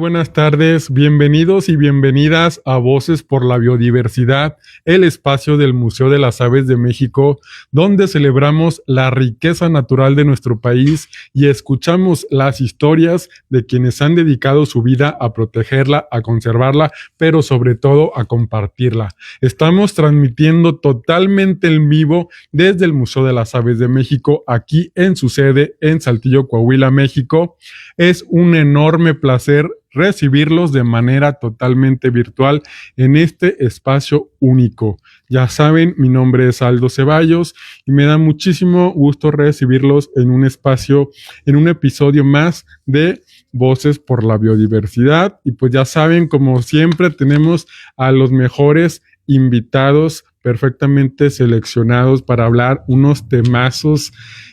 buenas tardes, bienvenidos y bienvenidas a Voces por la Biodiversidad, el espacio del Museo de las Aves de México, donde celebramos la riqueza natural de nuestro país y escuchamos las historias de quienes han dedicado su vida a protegerla, a conservarla, pero sobre todo a compartirla. Estamos transmitiendo totalmente en vivo desde el Museo de las Aves de México, aquí en su sede en Saltillo, Coahuila, México. Es un enorme placer recibirlos de manera totalmente virtual en este espacio único. Ya saben, mi nombre es Aldo Ceballos y me da muchísimo gusto recibirlos en un espacio, en un episodio más de Voces por la Biodiversidad. Y pues ya saben, como siempre, tenemos a los mejores invitados perfectamente seleccionados para hablar unos temazos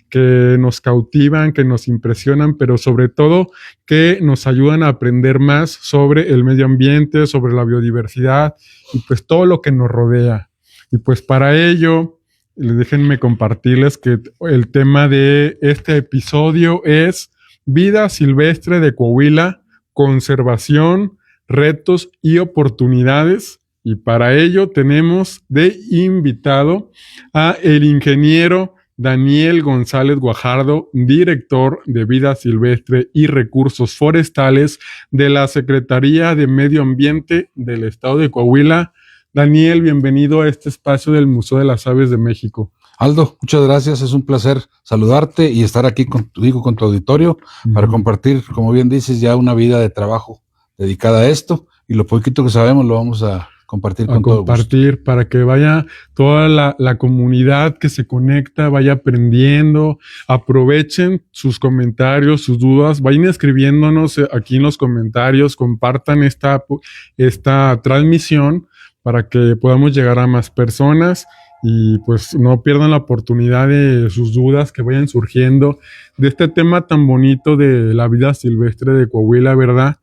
que nos cautivan, que nos impresionan, pero sobre todo que nos ayudan a aprender más sobre el medio ambiente, sobre la biodiversidad y pues todo lo que nos rodea. Y pues para ello, déjenme compartirles que el tema de este episodio es vida silvestre de Coahuila, conservación, retos y oportunidades. Y para ello tenemos de invitado a el ingeniero Daniel González Guajardo, director de Vida Silvestre y Recursos Forestales de la Secretaría de Medio Ambiente del Estado de Coahuila. Daniel, bienvenido a este espacio del Museo de las Aves de México. Aldo, muchas gracias, es un placer saludarte y estar aquí contigo, con tu auditorio, para compartir, como bien dices, ya una vida de trabajo dedicada a esto, y lo poquito que sabemos lo vamos a compartir con todo gusto. Para que vaya toda la comunidad que se conecta, vaya aprendiendo, aprovechen sus comentarios, sus dudas, vayan escribiéndonos aquí en los comentarios, compartan esta transmisión para que podamos llegar a más personas y pues no pierdan la oportunidad de sus dudas que vayan surgiendo de este tema tan bonito de la vida silvestre de Coahuila, ¿verdad?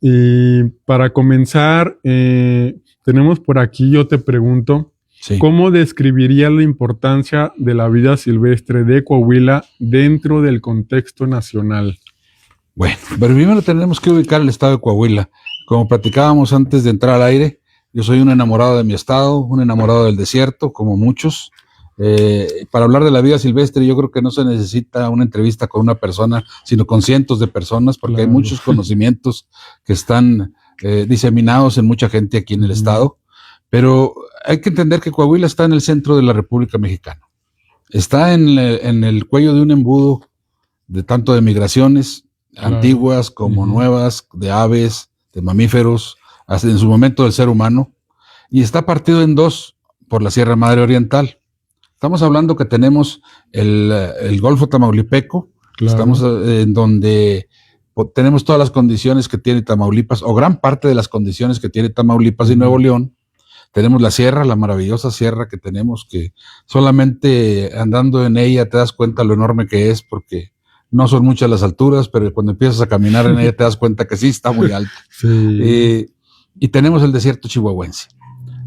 Y para comenzar, tenemos por aquí, yo te pregunto, sí, ¿cómo describirías la importancia de la vida silvestre de Coahuila dentro del contexto nacional? Bueno, pero primero tenemos que ubicar el estado de Coahuila. Como platicábamos antes de entrar al aire, yo soy un enamorado de mi estado, un enamorado del desierto, como muchos. Para hablar de la vida silvestre, yo creo que no se necesita una entrevista con una persona, sino con cientos de personas, porque claro, hay muchos conocimientos que están diseminados en mucha gente aquí en el estado. Pero hay que entender que Coahuila está en el centro de la República Mexicana. Está en el cuello de un embudo de tanto de migraciones, claro, antiguas como nuevas, de aves, de mamíferos, hasta en su momento del ser humano, y está partido en dos por la Sierra Madre Oriental. Estamos hablando que tenemos el Golfo Tamaulipeco, claro, estamos en donde tenemos todas las condiciones que tiene Tamaulipas, o gran parte de las condiciones que tiene Tamaulipas y Nuevo León. Tenemos la sierra, la maravillosa sierra que tenemos, que solamente andando en ella te das cuenta lo enorme que es, porque no son muchas las alturas, pero cuando empiezas a caminar en ella te das cuenta que sí está muy alta. Sí. Y tenemos el desierto chihuahuense.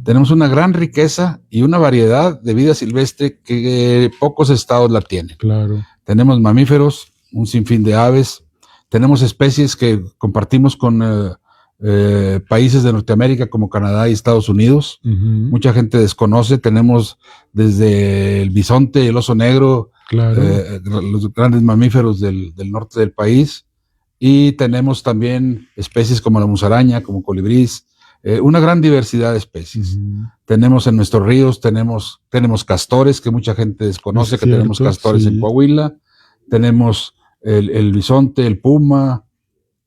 Tenemos una gran riqueza y una variedad de vida silvestre que pocos estados la tienen. Claro. Tenemos mamíferos, un sinfín de aves, tenemos especies que compartimos con países de Norteamérica como Canadá y Estados Unidos. Mucha gente desconoce, tenemos desde el bisonte, el oso negro, claro, los grandes mamíferos del norte del país, y tenemos también especies como la musaraña, como colibrís, una gran diversidad de especies. Tenemos en nuestros ríos, tenemos castores, que mucha gente desconoce, que tenemos castores en Coahuila, tenemos el bisonte, el puma,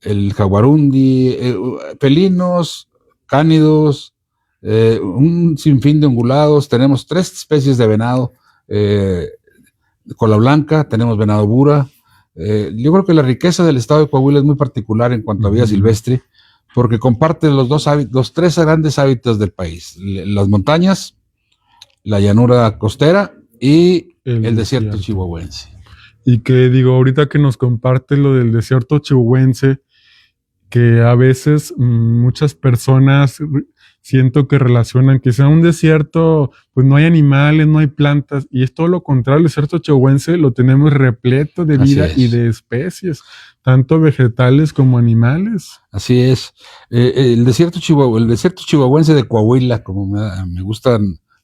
el jaguarundi, felinos, cánidos, un sinfín de ungulados, tenemos 3 especies de venado, cola blanca, tenemos venado bura. Yo creo que la riqueza del estado de Coahuila es muy particular en cuanto a vida silvestre, porque comparte los 3 grandes hábitats del país: las montañas, la llanura costera y el desierto chihuahuense. Y que digo, ahorita que nos comparte lo del desierto chihuahuense, que a veces muchas personas siento que relacionan que sea un desierto, pues no hay animales, no hay plantas, y es todo lo contrario. El desierto chihuahuense lo tenemos repleto de vida y de especies, tanto vegetales como animales. Así es. El desierto chihuahuense de Coahuila, como me gusta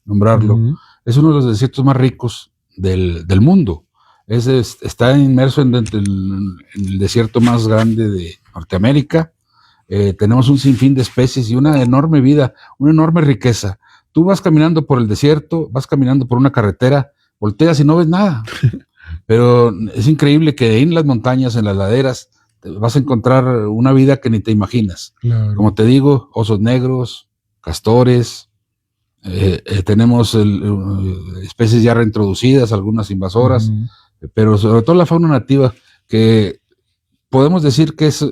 nombrarlo, es uno de los desiertos más ricos del mundo. Está inmerso en el desierto más grande de Norteamérica. Tenemos un sinfín de especies y una enorme vida, una enorme riqueza. Tú vas caminando por el desierto, vas caminando por una carretera, volteas y no ves nada. Pero es increíble que ahí en las montañas, en las laderas, vas a encontrar una vida que ni te imaginas. Claro. Como te digo, osos negros, castores, tenemos especies ya reintroducidas, algunas invasoras, pero sobre todo la fauna nativa, que podemos decir que esa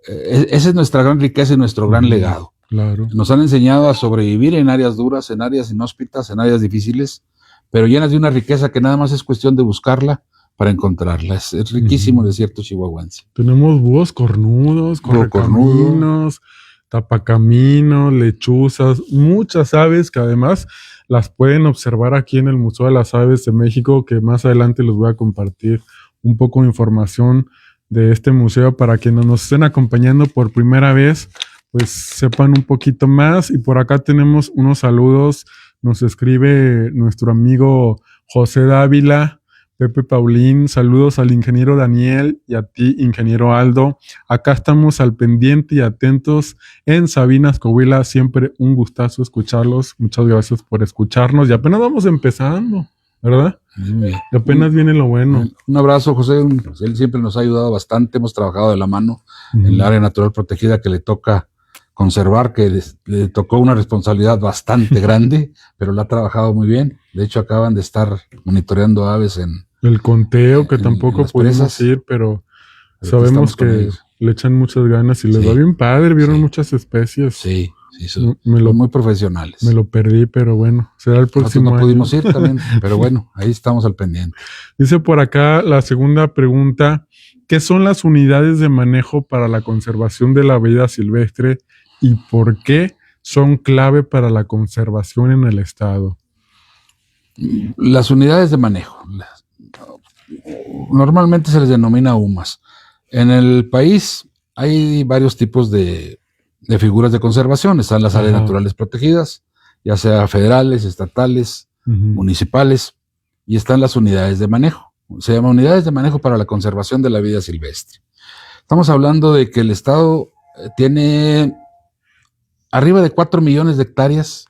es nuestra gran riqueza y nuestro gran legado. Claro. Nos han enseñado a sobrevivir en áreas duras, en áreas inhóspitas, en áreas difíciles, pero llenas de una riqueza que nada más es cuestión de buscarla para encontrarla. Es riquísimo el desierto chihuahuense. Tenemos búhos cornudos, correcaminos, tapacaminos, lechuzas, muchas aves que además las pueden observar aquí en el Museo de las Aves de México, que más adelante les voy a compartir un poco de información de este museo para quienes nos estén acompañando por primera vez, pues sepan un poquito más. Y por acá tenemos unos saludos. Nos escribe nuestro amigo José Dávila, Pepe Paulín, saludos al ingeniero Daniel y a ti, ingeniero Aldo. Acá estamos al pendiente y atentos en Sabinas, Coahuila. Siempre un gustazo escucharlos. Muchas gracias por escucharnos. Y apenas vamos empezando, ¿verdad? Y apenas viene lo bueno. Un abrazo, José. Él siempre nos ha ayudado bastante. Hemos trabajado de la mano en el área natural protegida que le toca conservar, que le tocó una responsabilidad bastante grande, pero la ha trabajado muy bien. De hecho, acaban de estar monitoreando aves en el conteo, que tampoco pudimos ir, pero sabemos que le echan muchas ganas y les va bien padre. Vieron muchas especies. Sí, son muy profesionales. Me lo perdí, pero bueno, será el próximo año. No pudimos ir también, pero bueno, ahí estamos al pendiente. Dice por acá la segunda pregunta: ¿qué son las unidades de manejo para la conservación de la vida silvestre y por qué son clave para la conservación en el estado? Las unidades de manejo, normalmente se les denomina UMAS. En el país hay varios tipos de figuras de conservación. Están las áreas naturales protegidas, ya sea federales, estatales, municipales, y están las unidades de manejo. Se llama unidades de manejo para la conservación de la vida silvestre. Estamos hablando de que el estado tiene arriba de 4 millones de hectáreas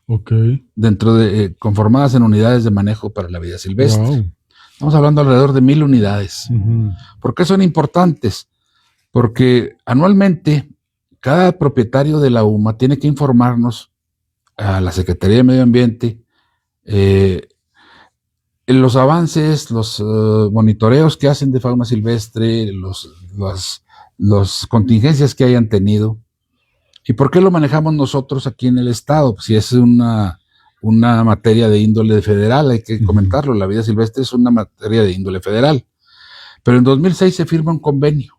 conformadas en unidades de manejo para la vida silvestre. Wow. Estamos hablando alrededor de 1,000 unidades. ¿Por qué son importantes? Porque anualmente cada propietario de la UMA tiene que informarnos a la Secretaría de Medio Ambiente los avances, los monitoreos que hacen de fauna silvestre, las contingencias que hayan tenido. ¿Y por qué lo manejamos nosotros aquí en el estado? Si es una materia de índole federal, hay que comentarlo, la vida silvestre es una materia de índole federal. Pero en 2006 se firma un convenio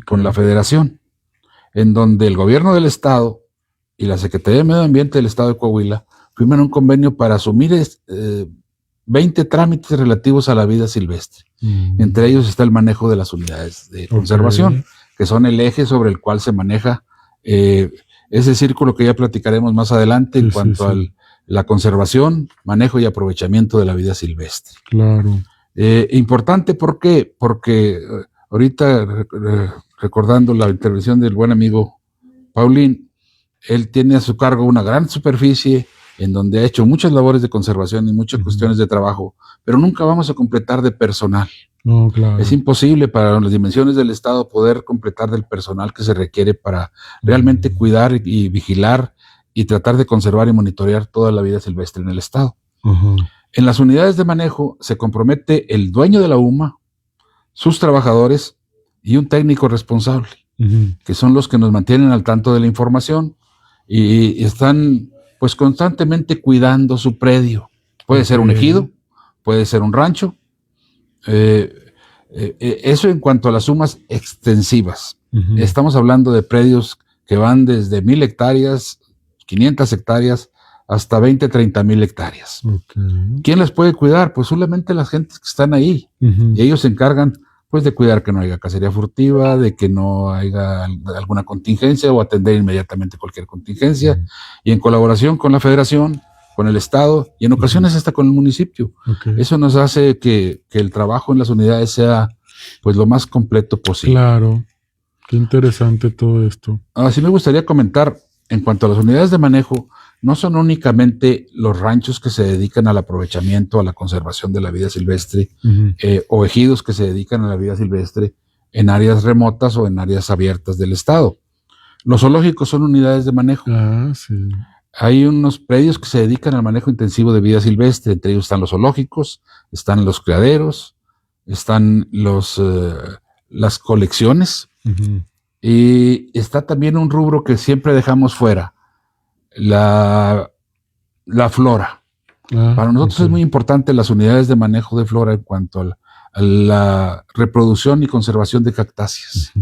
con la federación, en donde el gobierno del estado y la Secretaría de Medio Ambiente del estado de Coahuila firman un convenio para asumir 20 trámites relativos a la vida silvestre. Entre ellos está el manejo de las unidades de conservación, que son el eje sobre el cual se maneja ese círculo que ya platicaremos más adelante en cuanto a la conservación, manejo y aprovechamiento de la vida silvestre. Claro. Importante, ¿por qué? Porque ahorita, recordando la intervención del buen amigo Paulín, él tiene a su cargo una gran superficie en donde ha hecho muchas labores de conservación y muchas cuestiones de trabajo, pero nunca vamos a completar de personal. No, claro. Es imposible para las dimensiones del estado poder completar del personal que se requiere para realmente cuidar y vigilar y tratar de conservar y monitorear toda la vida silvestre en el estado. En las unidades de manejo se compromete el dueño de la UMA, sus trabajadores y un técnico responsable, que son los que nos mantienen al tanto de la información y están pues constantemente cuidando su predio. Puede ser un ejido, puede ser un rancho. Eso en cuanto a las sumas extensivas. Estamos hablando de predios que van desde 1,000 hectáreas, 500 hectáreas hasta 20, 30 mil hectáreas. Okay. ¿Quién las puede cuidar? Pues solamente las gentes que están ahí. Y ellos se encargan pues de cuidar que no haya cacería furtiva, de que no haya alguna contingencia o atender inmediatamente cualquier contingencia, y en colaboración con la federación, con el estado y en ocasiones hasta con el municipio. Okay. Eso nos hace que el trabajo en las unidades sea pues lo más completo posible. Claro, qué interesante todo esto. Así me gustaría comentar, en cuanto a las unidades de manejo, no son únicamente los ranchos que se dedican al aprovechamiento, a la conservación de la vida silvestre, o ejidos que se dedican a la vida silvestre en áreas remotas o en áreas abiertas del estado. Los zoológicos son unidades de manejo. Sí. Hay unos predios que se dedican al manejo intensivo de vida silvestre, entre ellos están los zoológicos, están los criaderos, están las colecciones, y está también un rubro que siempre dejamos fuera, la flora. Para nosotros es muy importante las unidades de manejo de flora en cuanto a la reproducción y conservación de cactáceas,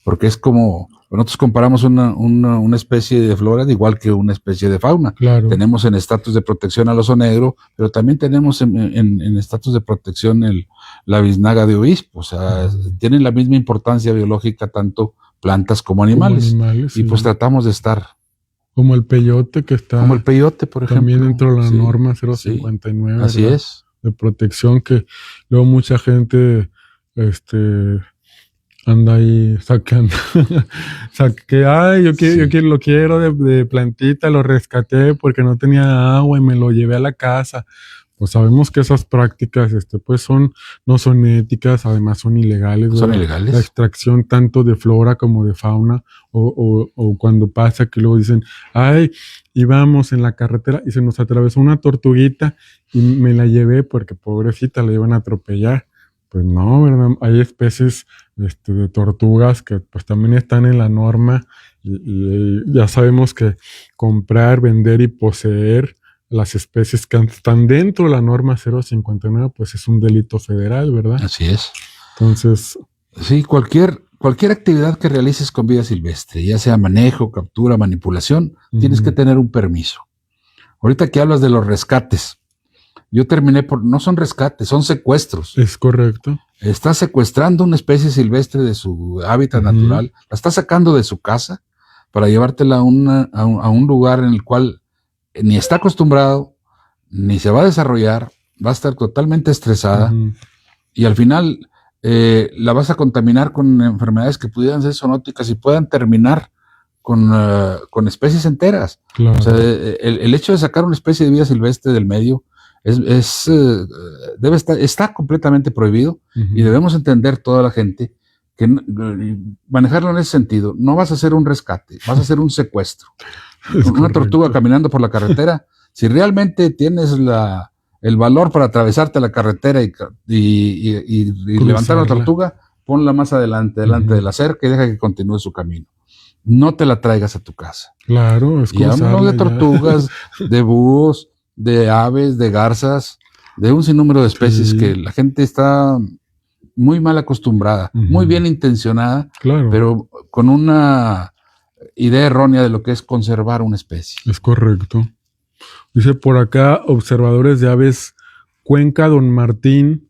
porque es como, nosotros comparamos una especie de flora de igual que una especie de fauna. Claro. Tenemos en estatus de protección al oso negro, pero también tenemos en estatus de protección la biznaga de obispo. O sea, tienen la misma importancia biológica tanto plantas como animales. Y pues tratamos de estar. Como el peyote que está. Como el peyote, por ejemplo. También dentro de la norma 059. Sí, así es. De protección, que luego mucha gente anda ahí saqueando. Yo lo quiero de plantita, lo rescaté porque no tenía agua y me lo llevé a la casa. Pues sabemos que esas prácticas pues no son éticas, además son ilegales. Son ilegales. La extracción tanto de flora como de fauna, o cuando pasa que luego dicen, íbamos en la carretera y se nos atravesó una tortuguita y me la llevé porque pobrecita la iban a atropellar. Pues no, ¿verdad? Hay especies de tortugas que pues también están en la norma, y ya sabemos que comprar, vender y poseer las especies que están dentro de la norma 059, pues es un delito federal, ¿verdad? Así es. Entonces... Sí, cualquier actividad que realices con vida silvestre, ya sea manejo, captura, manipulación, tienes que tener un permiso. Ahorita que hablas de los rescates, yo terminé no son rescates, son secuestros. Es correcto. Estás secuestrando una especie silvestre de su hábitat natural, la estás sacando de su casa para llevártela a un lugar en el cual ni está acostumbrado, ni se va a desarrollar, va a estar totalmente estresada, y al final la vas a contaminar con enfermedades que pudieran ser zoonóticas y puedan terminar con especies enteras. Claro. O sea, el hecho de sacar una especie de vida silvestre del medio está completamente prohibido, y debemos entender toda la gente que manejarlo en ese sentido. No vas a hacer un rescate, vas a hacer un secuestro. Una tortuga caminando por la carretera, si realmente tienes el valor para atravesarte la carretera y levantar la tortuga, ponla más delante de la cerca y deja que continúe su camino. No te la traigas a tu casa. Claro, es y hablamos de tortugas, de búhos, de aves, de garzas, de un sinnúmero de especies que la gente está muy mal acostumbrada, muy bien intencionada, pero con una idea errónea de lo que es conservar una especie. Es correcto. Dice por acá, observadores de aves, Cuenca, Don Martín,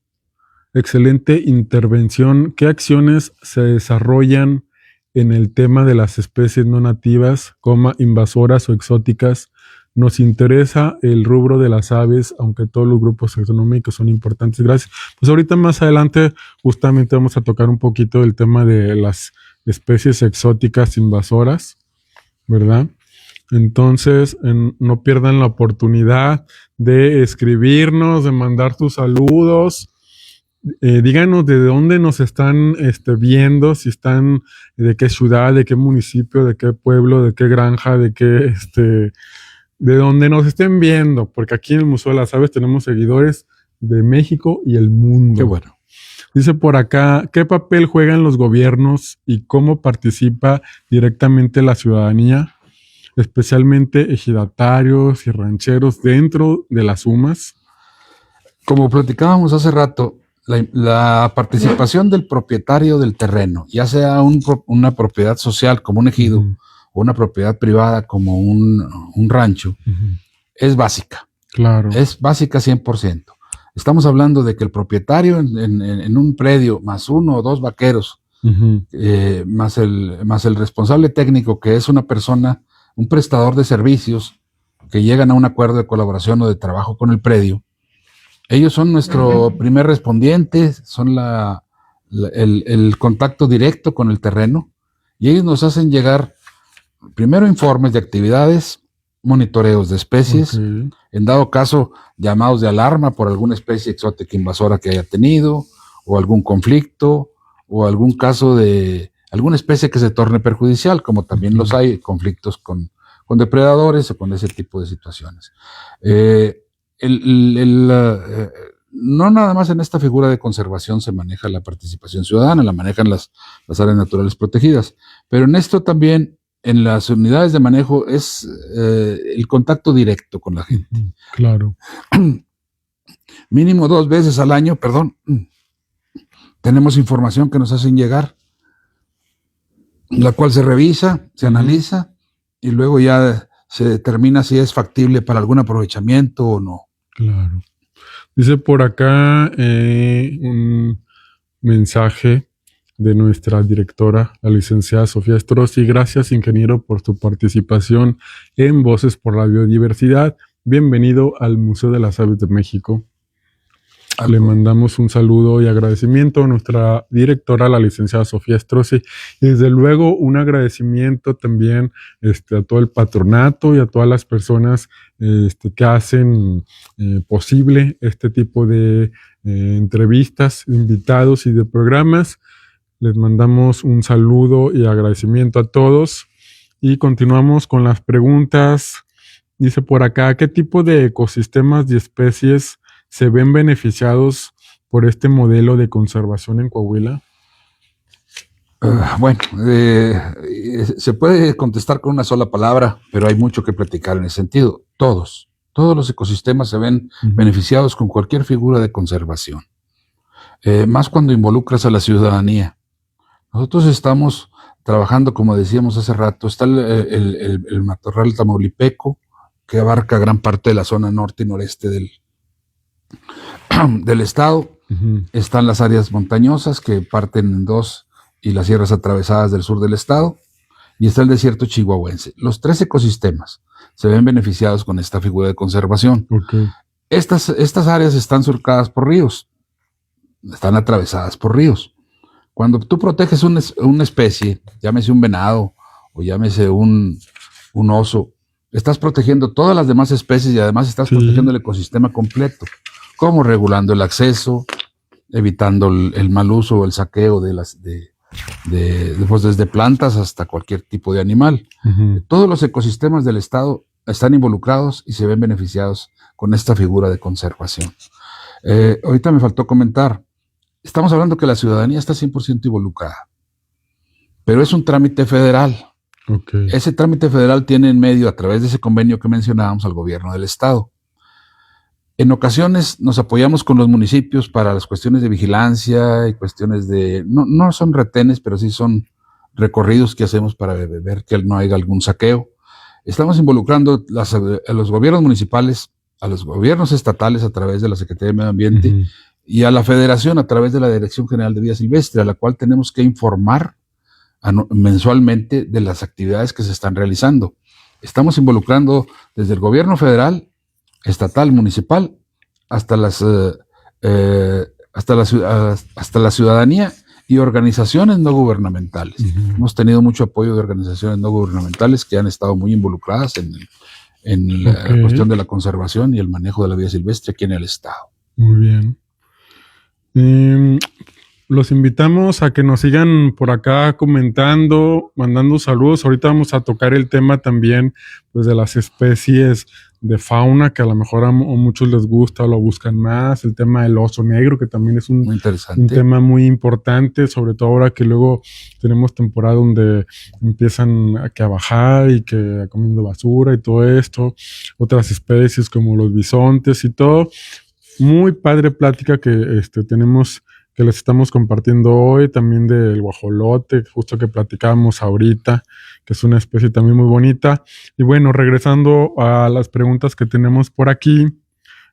excelente intervención. ¿Qué acciones se desarrollan en el tema de las especies no nativas, invasoras o exóticas? Nos interesa el rubro de las aves, aunque todos los grupos taxonómicos son importantes. Gracias. Pues ahorita más adelante justamente vamos a tocar un poquito el tema de las especies exóticas invasoras, ¿verdad? Entonces, no pierdan la oportunidad de escribirnos, de mandar sus saludos. Díganos de dónde nos están viendo, si están, de qué ciudad, de qué municipio, de qué pueblo, de qué granja, de qué, de donde nos estén viendo, porque aquí en el Museo de las Aves tenemos seguidores de México y el mundo. Qué bueno. Dice por acá, ¿qué papel juegan los gobiernos y cómo participa directamente la ciudadanía, especialmente ejidatarios y rancheros dentro de las UMAS? Como platicábamos hace rato, la participación del propietario del terreno, ya sea una propiedad social como un ejido, o una propiedad privada como un rancho, es básica. Claro. Es básica 100%. Estamos hablando de que el propietario en un predio, más 1 o 2 vaqueros, más el responsable técnico, que es una persona, un prestador de servicios, que llegan a un acuerdo de colaboración o de trabajo con el predio. Ellos son nuestro primer respondiente, son el contacto directo con el terreno, y ellos nos hacen llegar primero informes de actividades, monitoreos de especies, en dado caso llamados de alarma por alguna especie exótica invasora que haya tenido, o algún conflicto, o algún caso de alguna especie que se torne perjudicial, como también los hay, conflictos con depredadores o con ese tipo de situaciones. No nada más en esta figura de conservación se maneja la participación ciudadana, la manejan las áreas naturales protegidas, pero en esto también, en las unidades de manejo, es el contacto directo con la gente. Claro. Mínimo 2 veces al año, tenemos información que nos hacen llegar, la cual se revisa, se analiza, y luego ya se determina si es factible para algún aprovechamiento o no. Claro. Dice por acá un mensaje de nuestra directora, la licenciada Sofía Strozzi. Gracias, ingeniero, por tu participación en Voces por la Biodiversidad. Bienvenido al Museo de las Aves de México. Le mandamos un saludo y agradecimiento a nuestra directora, la licenciada Sofía Strozzi, y desde luego un agradecimiento también a todo el patronato y a todas las personas que hacen posible este tipo de entrevistas, invitados y de programas. Les mandamos un saludo y agradecimiento a todos y continuamos con las preguntas. Dice por acá, ¿qué tipo de ecosistemas y especies se ven beneficiados por este modelo de conservación en Coahuila? Se puede contestar con una sola palabra, pero hay mucho que platicar en ese sentido. Todos los ecosistemas se ven beneficiados con cualquier figura de conservación, más cuando involucras a la ciudadanía. Nosotros estamos trabajando, como decíamos hace rato, está el matorral tamaulipeco, que abarca gran parte de la zona norte y noreste del estado. Están las áreas montañosas que parten en 2 y las sierras atravesadas del sur del estado, y está el desierto chihuahuense. Los 3 ecosistemas se ven beneficiados con esta figura de conservación. Estas áreas están surcadas por ríos, están atravesadas por ríos. Cuando tú proteges una especie, llámese un venado o llámese un oso, estás protegiendo todas las demás especies y además estás protegiendo el ecosistema completo, como regulando el acceso, evitando el mal uso o el saqueo desde plantas hasta cualquier tipo de animal. Todos los ecosistemas del estado están involucrados y se ven beneficiados con esta figura de conservación. Ahorita me faltó comentar, estamos hablando que la ciudadanía está 100% involucrada, pero es un trámite federal. Ese trámite federal tiene en medio, a través de ese convenio que mencionábamos, al gobierno del estado. En ocasiones nos apoyamos con los municipios para las cuestiones de vigilancia y cuestiones de, no son retenes, pero sí son recorridos que hacemos para ver que no haya algún saqueo. Estamos involucrando a los gobiernos municipales, a los gobiernos estatales a través de la Secretaría de Medio Ambiente y a la Federación a través de la Dirección General de Vida Silvestre, a la cual tenemos que informar mensualmente de las actividades que se están realizando. Estamos involucrando desde el gobierno federal, estatal, municipal, hasta la ciudadanía y organizaciones no gubernamentales. Hemos tenido mucho apoyo de organizaciones no gubernamentales que han estado muy involucradas en la cuestión de la conservación y el manejo de la vida silvestre aquí en el estado. Muy bien. Los invitamos a que nos sigan por acá comentando, mandando saludos. Ahorita vamos a tocar el tema también, pues, de las especies de fauna que a lo mejor a muchos les gusta o lo buscan más. El tema del oso negro, que también es un tema muy importante, sobre todo ahora que luego tenemos temporada donde empiezan a bajar y que comiendo basura y todo esto. Otras especies como los bisontes y todo. Muy padre plática que tenemos que les estamos compartiendo hoy, también del guajolote, justo que platicábamos ahorita, que es una especie también muy bonita. Y bueno, regresando a las preguntas que tenemos por aquí,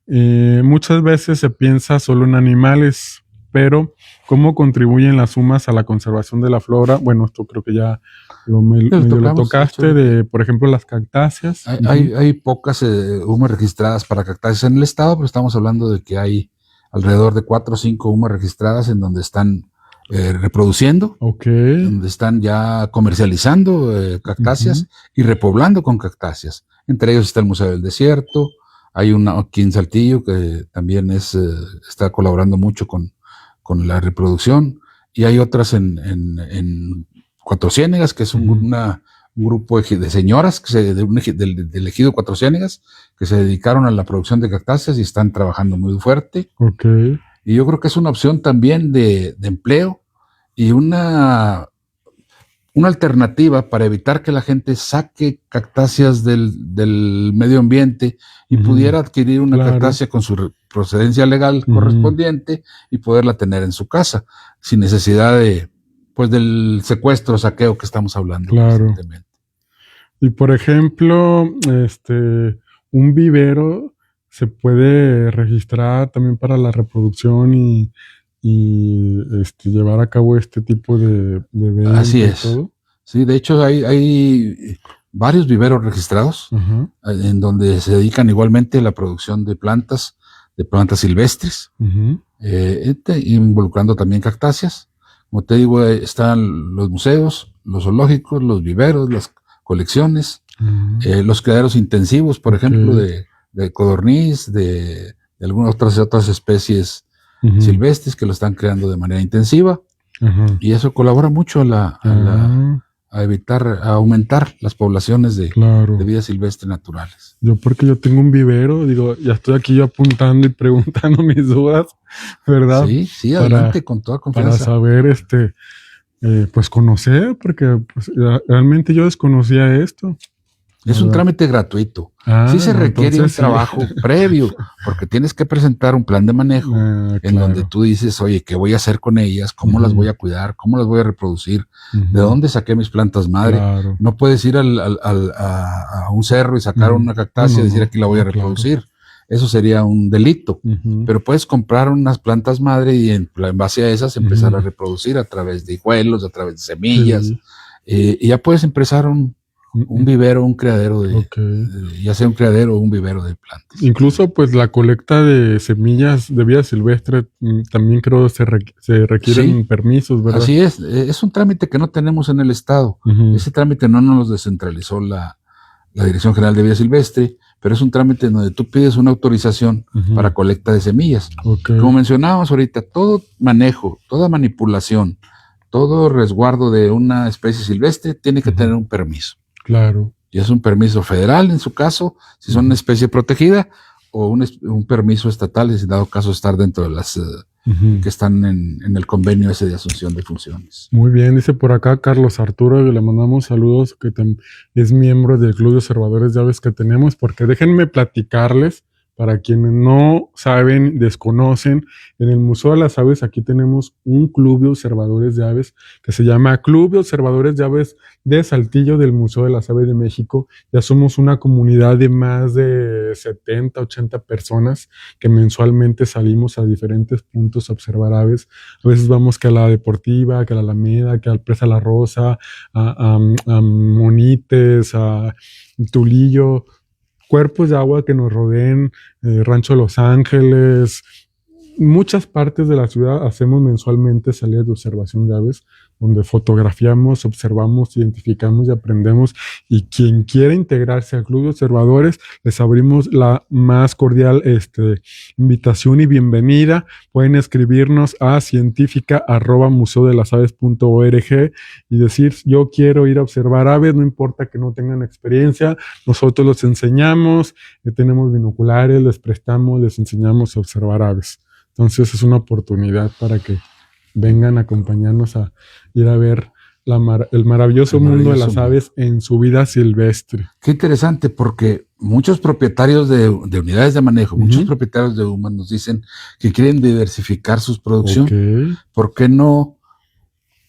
muchas veces se piensa solo en animales, pero ¿cómo contribuyen las humas a la conservación de la flora? Bueno, esto creo que ya medio lo tocaste, de, por ejemplo, las cactáceas. Hay pocas humas registradas para cactáceas en el estado, pero estamos hablando de que hay alrededor de 4 o 5 humas registradas en donde están reproduciendo, donde están ya comercializando cactáceas y repoblando con cactáceas. Entre ellos está el Museo del Desierto, hay una aquí en Saltillo que también está colaborando mucho con la reproducción, y hay otras en Cuatro Ciénegas, que es un grupo de señoras del ejido Cuatro Ciénegas que se dedicaron a la producción de cactáceas y están trabajando muy fuerte. Y yo creo que es una opción también de empleo y una alternativa para evitar que la gente saque cactáceas del medio ambiente y pudiera adquirir una cactácea con su procedencia legal correspondiente y poderla tener en su casa, sin necesidad del secuestro o saqueo que estamos hablando constantemente. Y por ejemplo, un vivero se puede registrar también para la reproducción y llevar a cabo este tipo de eventos. Así es. Todo. Sí, de hecho hay varios viveros registrados en donde se dedican igualmente a la producción de plantas silvestres, involucrando también cactáceas. Como te digo, están los museos, los zoológicos, los viveros, las colecciones, los criaderos intensivos, por ejemplo, de codorniz, de algunas otras especies silvestres que lo están creando de manera intensiva, y eso colabora mucho a aumentar las poblaciones de vida silvestre naturales. Porque yo tengo un vivero, digo, ya estoy aquí yo apuntando y preguntando mis dudas, ¿verdad? Sí, adelante, con toda confianza. Para saber, pues conocer, porque pues, realmente yo desconocía esto. Es un trámite gratuito. Sí se requiere un trabajo previo, porque tienes que presentar un plan de manejo en donde tú dices, oye, ¿qué voy a hacer con ellas? ¿Cómo las voy a cuidar? ¿Cómo las voy a reproducir? ¿De dónde saqué mis plantas madre? No puedes ir a un cerro y sacar una cactácea y decir, aquí la voy a reproducir. Eso sería un delito. Pero puedes comprar unas plantas madre y en base a esas empezar a reproducir a través de hijuelos, a través de semillas. Y ya puedes empezar un vivero, un criadero ya sea un criadero o un vivero de plantas. Incluso pues la colecta de semillas de vida silvestre también creo se requieren permisos, ¿verdad? Así es un trámite que no tenemos en el estado. Ese trámite no nos lo descentralizó la Dirección General de Vida Silvestre, pero es un trámite en donde tú pides una autorización para colecta de semillas. Como mencionábamos ahorita, todo manejo, toda manipulación, todo resguardo de una especie silvestre tiene que tener un permiso. Claro. Y es un permiso federal en su caso, si son una especie protegida, o un permiso estatal, si dado caso estar dentro de las que están en el convenio ese de asunción de funciones. Muy bien, dice por acá Carlos Arturo, y le mandamos saludos, que es miembro del Club de Observadores de Aves que tenemos, porque déjenme platicarles, para quienes no saben, desconocen, en el Museo de las Aves aquí tenemos un club de observadores de aves que se llama Club de Observadores de Aves de Saltillo del Museo de las Aves de México. Ya somos una comunidad de más de 70, 80 personas que mensualmente salimos a diferentes puntos a observar aves. A veces vamos que a la Deportiva, que a la Alameda, que a Presa La Rosa, a Monites, a Tulillo, cuerpos de agua que nos rodeen, Rancho Los Ángeles, muchas partes de la ciudad hacemos mensualmente salidas de observación de aves, donde fotografiamos, observamos, identificamos y aprendemos. Y quien quiera integrarse al Club de Observadores, les abrimos la más cordial invitación y bienvenida. Pueden escribirnos a científica@museodelasaves.org y decir, yo quiero ir a observar aves, no importa que no tengan experiencia, nosotros los enseñamos, tenemos binoculares, les prestamos, les enseñamos a observar aves. Entonces es una oportunidad para que vengan a acompañarnos a ir a ver el maravilloso mundo de las aves en su vida silvestre. Qué interesante, porque muchos propietarios de unidades de manejo, muchos propietarios de UMAS nos dicen que quieren diversificar su producción. Okay. ¿Por qué no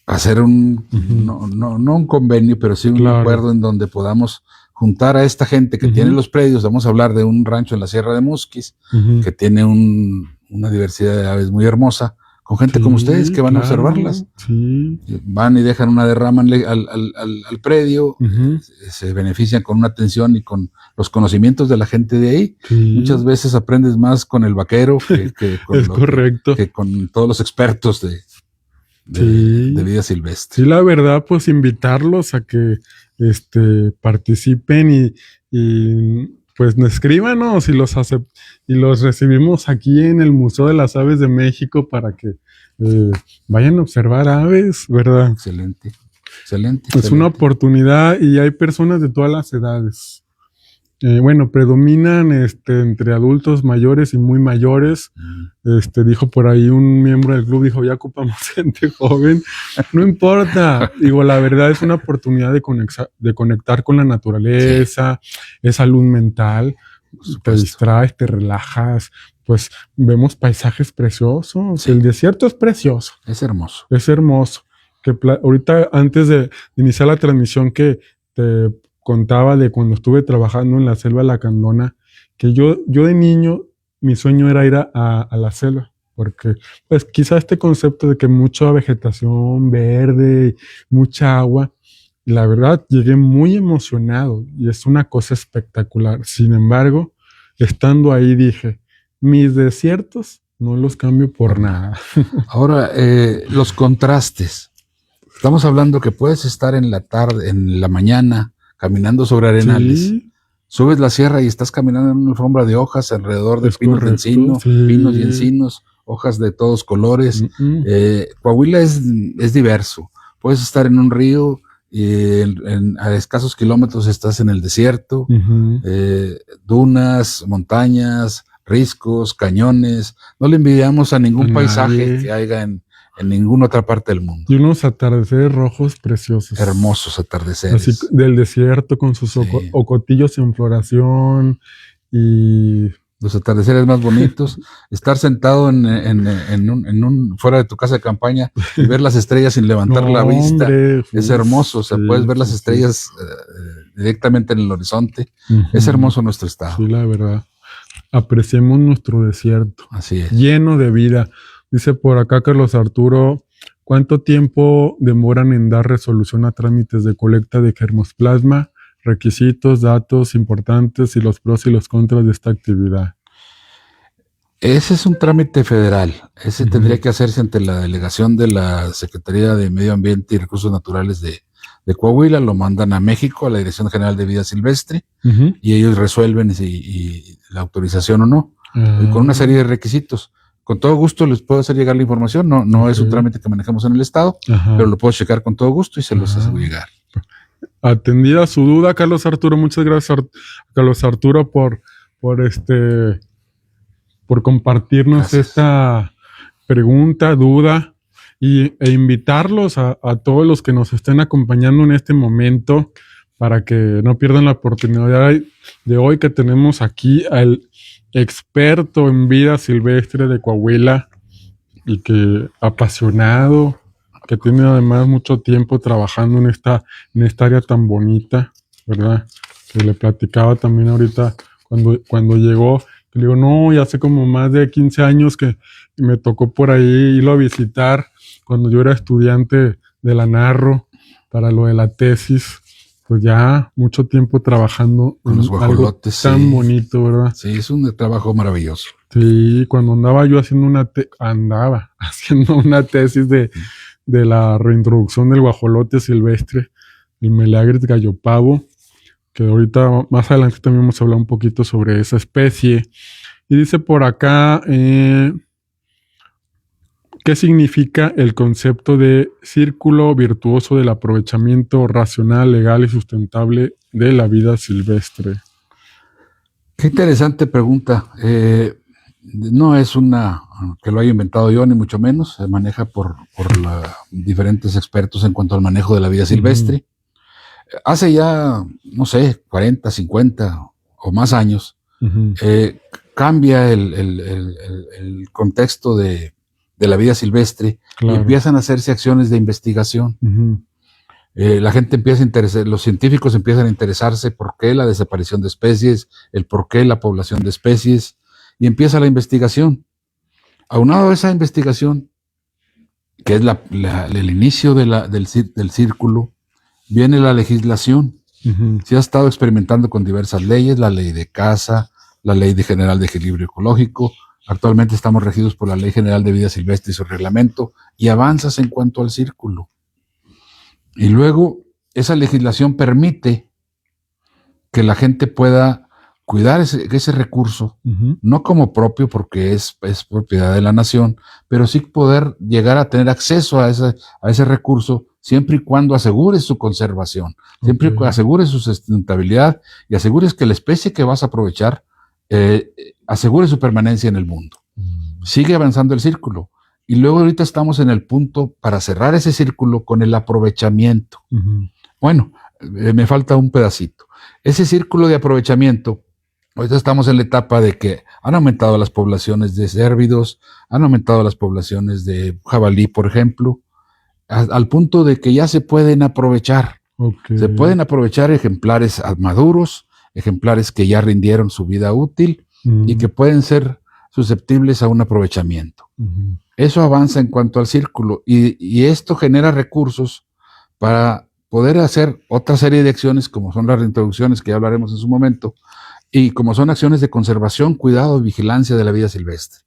hacer no un convenio, pero sí un acuerdo en donde podamos juntar a esta gente que tiene los predios? Vamos a hablar de un rancho en la Sierra de Musquis, que tiene una diversidad de aves muy hermosa, con gente como ustedes que van a observarlas. Sí. Van y dejan una derrama al predio, se benefician con una atención y con los conocimientos de la gente de ahí. Sí. Muchas veces aprendes más con el vaquero que con todos los expertos de vida silvestre. Sí, la verdad, pues invitarlos a que participen y pues escríbanos y los recibimos aquí en el Museo de las Aves de México para que vayan a observar aves, ¿verdad? Excelente. Es una oportunidad y hay personas de todas las edades. Predominan entre adultos mayores y muy mayores. Dijo por ahí un miembro del club, dijo, ya ocupamos gente joven. No importa. Digo, la verdad es una oportunidad de conectar con la naturaleza, es salud mental, te distraes, te relajas. Pues vemos paisajes preciosos. Sí. El desierto es precioso. Es hermoso. Es hermoso. Ahorita, antes de iniciar la transmisión, que te contaba de cuando estuve trabajando en la selva lacandona, que yo de niño, mi sueño era ir a la selva, porque pues quizá este concepto de que mucha vegetación verde, mucha agua, y la verdad llegué muy emocionado y es una cosa espectacular. Sin embargo, estando ahí dije, mis desiertos no los cambio por nada. Ahora, los contrastes. Estamos hablando que puedes estar en la tarde, en la mañana, caminando sobre arenales. Sí. Subes la sierra y estás caminando en una alfombra de hojas alrededor de pinos de encino, pinos y encinos, hojas de todos colores. Coahuila es diverso. Puedes estar en un río y a escasos kilómetros estás en el desierto, dunas, montañas, riscos, cañones. No le envidiamos a ningún paisaje que haya en ninguna otra parte del mundo. Y unos atardeceres rojos preciosos. Hermosos atardeceres. Así del desierto con sus ocotillos en floración y... Los atardeceres más bonitos. Estar sentado fuera de tu casa de campaña y ver las estrellas sin levantar la vista. Es hermoso. O sea, puedes ver las estrellas directamente en el horizonte. Es hermoso nuestro estado. Sí, la verdad. Apreciemos nuestro desierto. Así es. Lleno de vida. Dice por acá Carlos Arturo, ¿cuánto tiempo demoran en dar resolución a trámites de colecta de germoplasma? Requisitos, datos importantes y los pros y los contras de esta actividad. Ese es un trámite federal. Ese tendría que hacerse ante la delegación de la Secretaría de Medio Ambiente y Recursos Naturales de Coahuila. Lo mandan a México, a la Dirección General de Vida Silvestre, y ellos resuelven si la autorización o no, con una serie de requisitos. Con todo gusto les puedo hacer llegar la información. No es un trámite que manejamos en el estado, pero lo puedo checar con todo gusto y se los hago llegar. Atendida su duda, Carlos Arturo. Muchas gracias, Carlos Arturo, por compartirnos esta pregunta, duda, e invitarlos a todos los que nos estén acompañando en este momento para que no pierdan la oportunidad de hoy que tenemos aquí al experto en vida silvestre de Coahuila y que apasionado, que tiene además mucho tiempo trabajando en esta área tan bonita, ¿verdad? Que le platicaba también ahorita cuando llegó, que le digo, no, ya hace como más de 15 años que me tocó por ahí irlo a visitar cuando yo era estudiante de la Narro para lo de la tesis. Pues ya mucho tiempo trabajando con los guajolotes, algo tan bonito, ¿verdad? Sí, es un trabajo maravilloso. Sí, cuando andaba yo haciendo una tesis de la reintroducción del guajolote silvestre, el Meleagris gallopavo, que ahorita más adelante también vamos a hablar un poquito sobre esa especie. Y dice por acá, ¿qué significa el concepto de círculo virtuoso del aprovechamiento racional, legal y sustentable de la vida silvestre? Qué interesante pregunta. No es una que lo haya inventado yo, ni mucho menos. Se maneja por diferentes expertos en cuanto al manejo de la vida silvestre. Hace ya, no sé, 40, 50 o más años, cambia el contexto de la vida silvestre, claro, y empiezan a hacerse acciones de investigación. La gente empieza a interesar, los científicos empiezan a interesarse por qué la desaparición de especies, el por qué la población de especies, y empieza la investigación. Aunado a esa investigación, que es el inicio del círculo, viene la legislación. Se ha estado experimentando con diversas leyes, la ley de caza, la ley general de equilibrio ecológico. Actualmente estamos regidos por la Ley General de Vida Silvestre y su reglamento, y avanzas en cuanto al círculo. Y luego esa legislación permite que la gente pueda cuidar ese recurso, no como propio porque es propiedad de la nación, pero sí poder llegar a tener acceso a ese recurso siempre y cuando asegures su conservación, siempre que asegures su sustentabilidad y asegures que la especie que vas a aprovechar asegure su permanencia en el mundo. Sigue avanzando el círculo. Y luego ahorita estamos en el punto para cerrar ese círculo con el aprovechamiento. Bueno, me falta un pedacito. Ese círculo de aprovechamiento, ahorita estamos en la etapa de que han aumentado las poblaciones de cérvidos, han aumentado las poblaciones de jabalí, por ejemplo, al punto de que ya se pueden aprovechar. Se pueden aprovechar ejemplares maduros, ejemplares que ya rindieron su vida útil y que pueden ser susceptibles a un aprovechamiento. Eso avanza en cuanto al círculo, y esto genera recursos para poder hacer otra serie de acciones, como son las reintroducciones, que ya hablaremos en su momento, y como son acciones de conservación, cuidado y vigilancia de la vida silvestre.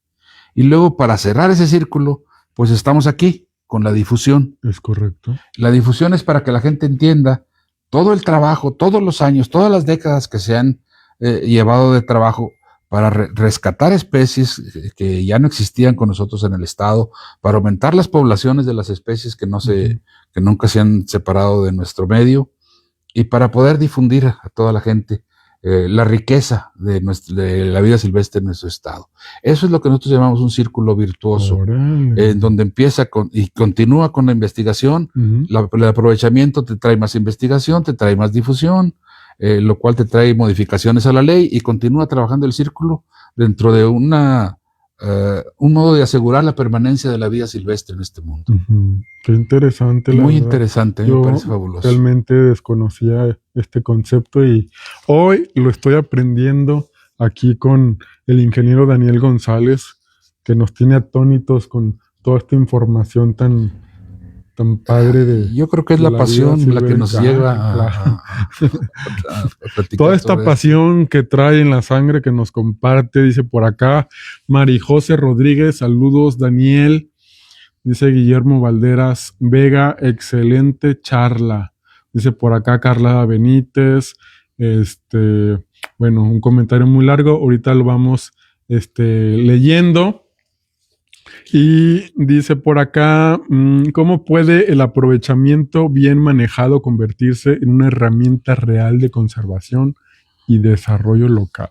Y luego, para cerrar ese círculo, pues estamos aquí con la difusión. Es correcto. La difusión es para que la gente entienda todo el trabajo, todos los años, todas las décadas que se han llevado de trabajo para rescatar especies que ya no existían con nosotros en el estado, para aumentar las poblaciones de las especies que nunca se han separado de nuestro medio, y para poder difundir a toda la gente la riqueza de la vida silvestre en nuestro estado. Eso es lo que nosotros llamamos un círculo virtuoso, en donde empieza y continúa con la investigación. El aprovechamiento te trae más investigación, te trae más difusión, lo cual te trae modificaciones a la ley, y continúa trabajando el círculo dentro de un modo de asegurar la permanencia de la vida silvestre en este mundo. Qué interesante. Muy interesante, me parece fabuloso. Realmente desconocía este concepto y hoy lo estoy aprendiendo aquí con el ingeniero Daniel González, que nos tiene atónitos con toda esta información tan padre yo creo que es la pasión la que nos lleva a platicar. Toda esta pasión que trae en la sangre, que nos comparte. Dice por acá Marijose Rodríguez, saludos Daniel. Dice Guillermo Valderas Vega, excelente charla. Dice por acá Carla Benítez. Bueno, un comentario muy largo, ahorita lo vamos leyendo. Y dice por acá, ¿cómo puede el aprovechamiento bien manejado convertirse en una herramienta real de conservación y desarrollo local?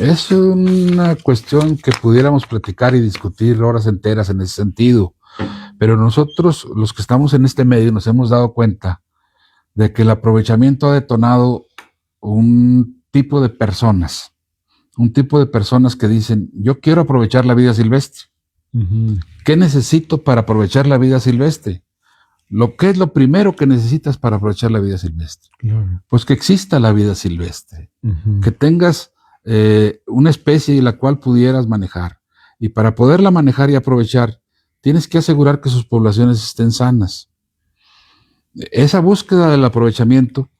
Es una cuestión que pudiéramos platicar y discutir horas enteras en ese sentido, pero nosotros, los que estamos en este medio, nos hemos dado cuenta de que el aprovechamiento ha detonado un tipo de personas que dicen, yo quiero aprovechar la vida silvestre. ¿Qué necesito para aprovechar la vida silvestre? ¿Qué es lo primero que necesitas para aprovechar la vida silvestre? Claro. Pues que exista la vida silvestre, que tengas una especie la cual pudieras manejar. Y para poderla manejar y aprovechar, tienes que asegurar que sus poblaciones estén sanas. Esa búsqueda del aprovechamiento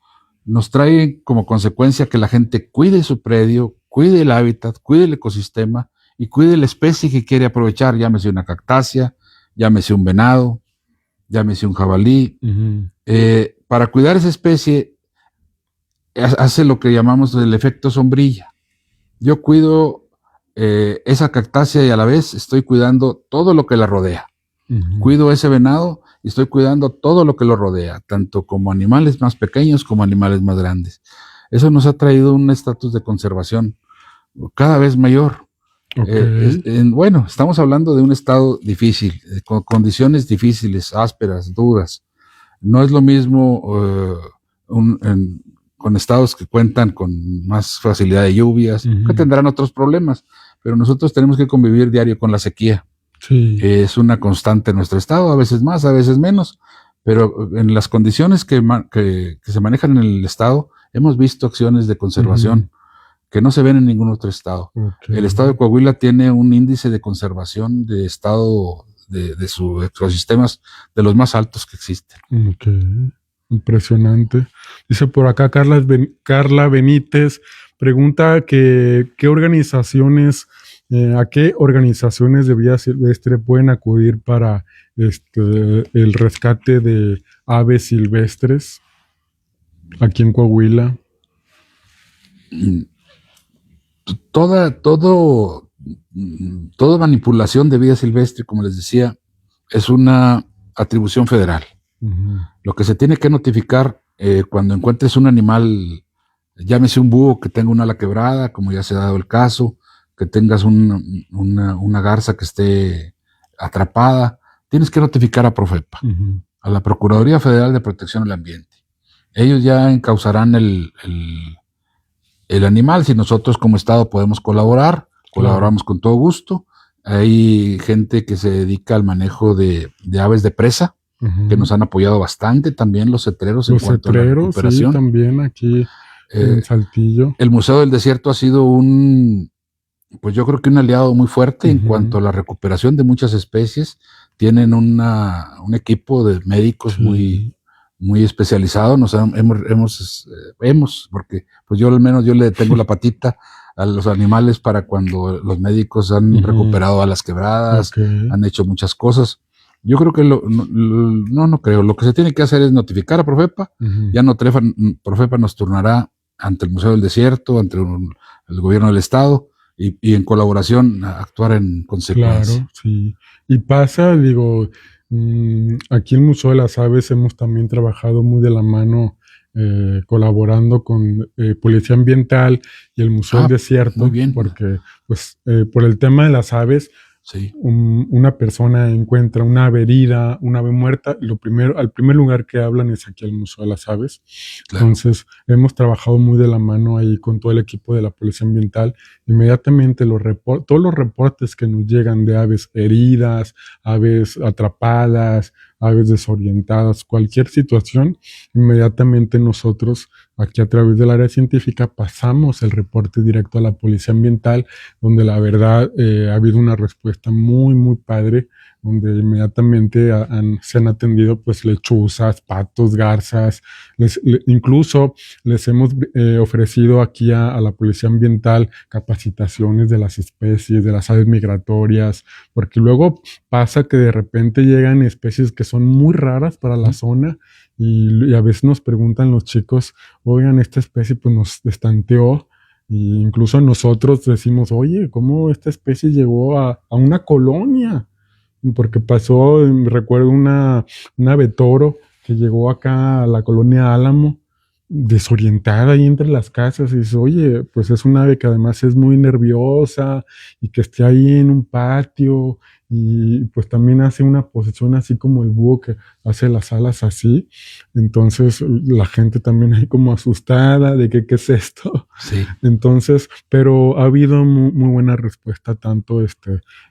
nos trae como consecuencia que la gente cuide su predio, cuide el hábitat, cuide el ecosistema y cuide la especie que quiere aprovechar, llámese una cactácea, llámese un venado, llámese un jabalí. Para cuidar esa especie hace lo que llamamos el efecto sombrilla. Yo cuido esa cactácea y a la vez estoy cuidando todo lo que la rodea. Cuido ese venado y estoy cuidando todo lo que lo rodea, tanto como animales más pequeños como animales más grandes. Eso nos ha traído un estatus de conservación cada vez mayor. Bueno, estamos hablando de un estado difícil, con condiciones difíciles, ásperas, duras. No es lo mismo con estados que cuentan con más facilidad de lluvias, que tendrán otros problemas, pero nosotros tenemos que convivir diario con la sequía. Sí. Es una constante en nuestro estado, a veces más, a veces menos, pero en las condiciones que se manejan en el estado, hemos visto acciones de conservación que no se ven en ningún otro estado. El estado de Coahuila tiene un índice de conservación de estado de sus ecosistemas de los más altos que existen. Impresionante. Dice por acá Carla Benítez, pregunta que qué organizaciones, a qué organizaciones de vida silvestre pueden acudir para el rescate de aves silvestres aquí en Coahuila. Toda manipulación de vida silvestre, como les decía, es una atribución federal. Lo que se tiene que notificar cuando encuentres un animal, llámese un búho que tenga una ala quebrada, como ya se ha dado el caso, que tengas una garza que esté atrapada, tienes que notificar a Profepa, a la Procuraduría Federal de Protección al Ambiente. Ellos ya encauzarán el animal. Si nosotros como Estado podemos colaborar, colaboramos con todo gusto. Hay gente que se dedica al manejo de aves de presa, que nos han apoyado bastante, también los cetreros en cuanto a la recuperación. Sí, también aquí en Saltillo. El Museo del Desierto ha sido pues yo creo que un aliado muy fuerte en cuanto a la recuperación de muchas especies. Tienen un equipo de médicos muy especializado. Porque pues yo al menos le tengo la patita a los animales para cuando los médicos han recuperado alas quebradas, han hecho muchas cosas. Yo creo que no creo. Lo que se tiene que hacer es notificar a Profepa. Ya Profepa nos turnará ante el Museo del Desierto, ante el gobierno del estado y en colaboración actuar en consecuencia. Claro, sí. Y pasa, digo, aquí en el Museo de las Aves hemos también trabajado muy de la mano, colaborando con Policía Ambiental y el Museo del Desierto. Muy bien. Porque, pues, por el tema de las aves, sí. Una persona encuentra una ave herida, una ave muerta, al primer lugar que hablan es aquí al Museo de las Aves. Claro. Entonces, hemos trabajado muy de la mano ahí con todo el equipo de la Policía Ambiental. Inmediatamente todos los reportes que nos llegan de aves heridas, aves atrapadas, aves desorientadas, cualquier situación, inmediatamente nosotros aquí a través del área científica pasamos el reporte directo a la Policía Ambiental, donde la verdad ha habido una respuesta muy, muy padre, donde inmediatamente se han atendido pues lechuzas, patos, garzas, incluso les hemos ofrecido aquí a la Policía Ambiental capacitaciones de las especies, de las aves migratorias, porque luego pasa que de repente llegan especies que son muy raras para la zona y a veces nos preguntan los chicos, oigan, esta especie pues nos estanteó. Y incluso nosotros decimos, oye, ¿cómo esta especie llegó a una colonia? Porque pasó, recuerdo una ave toro que llegó acá a la colonia Álamo, desorientada ahí entre las casas, y dice, oye, pues es una ave que además es muy nerviosa y que esté ahí en un patio y pues también hace una posición así como el búho que hace las alas así. Entonces la gente también ahí como asustada de que qué es esto. Sí. Entonces, pero ha habido muy buena respuesta tanto de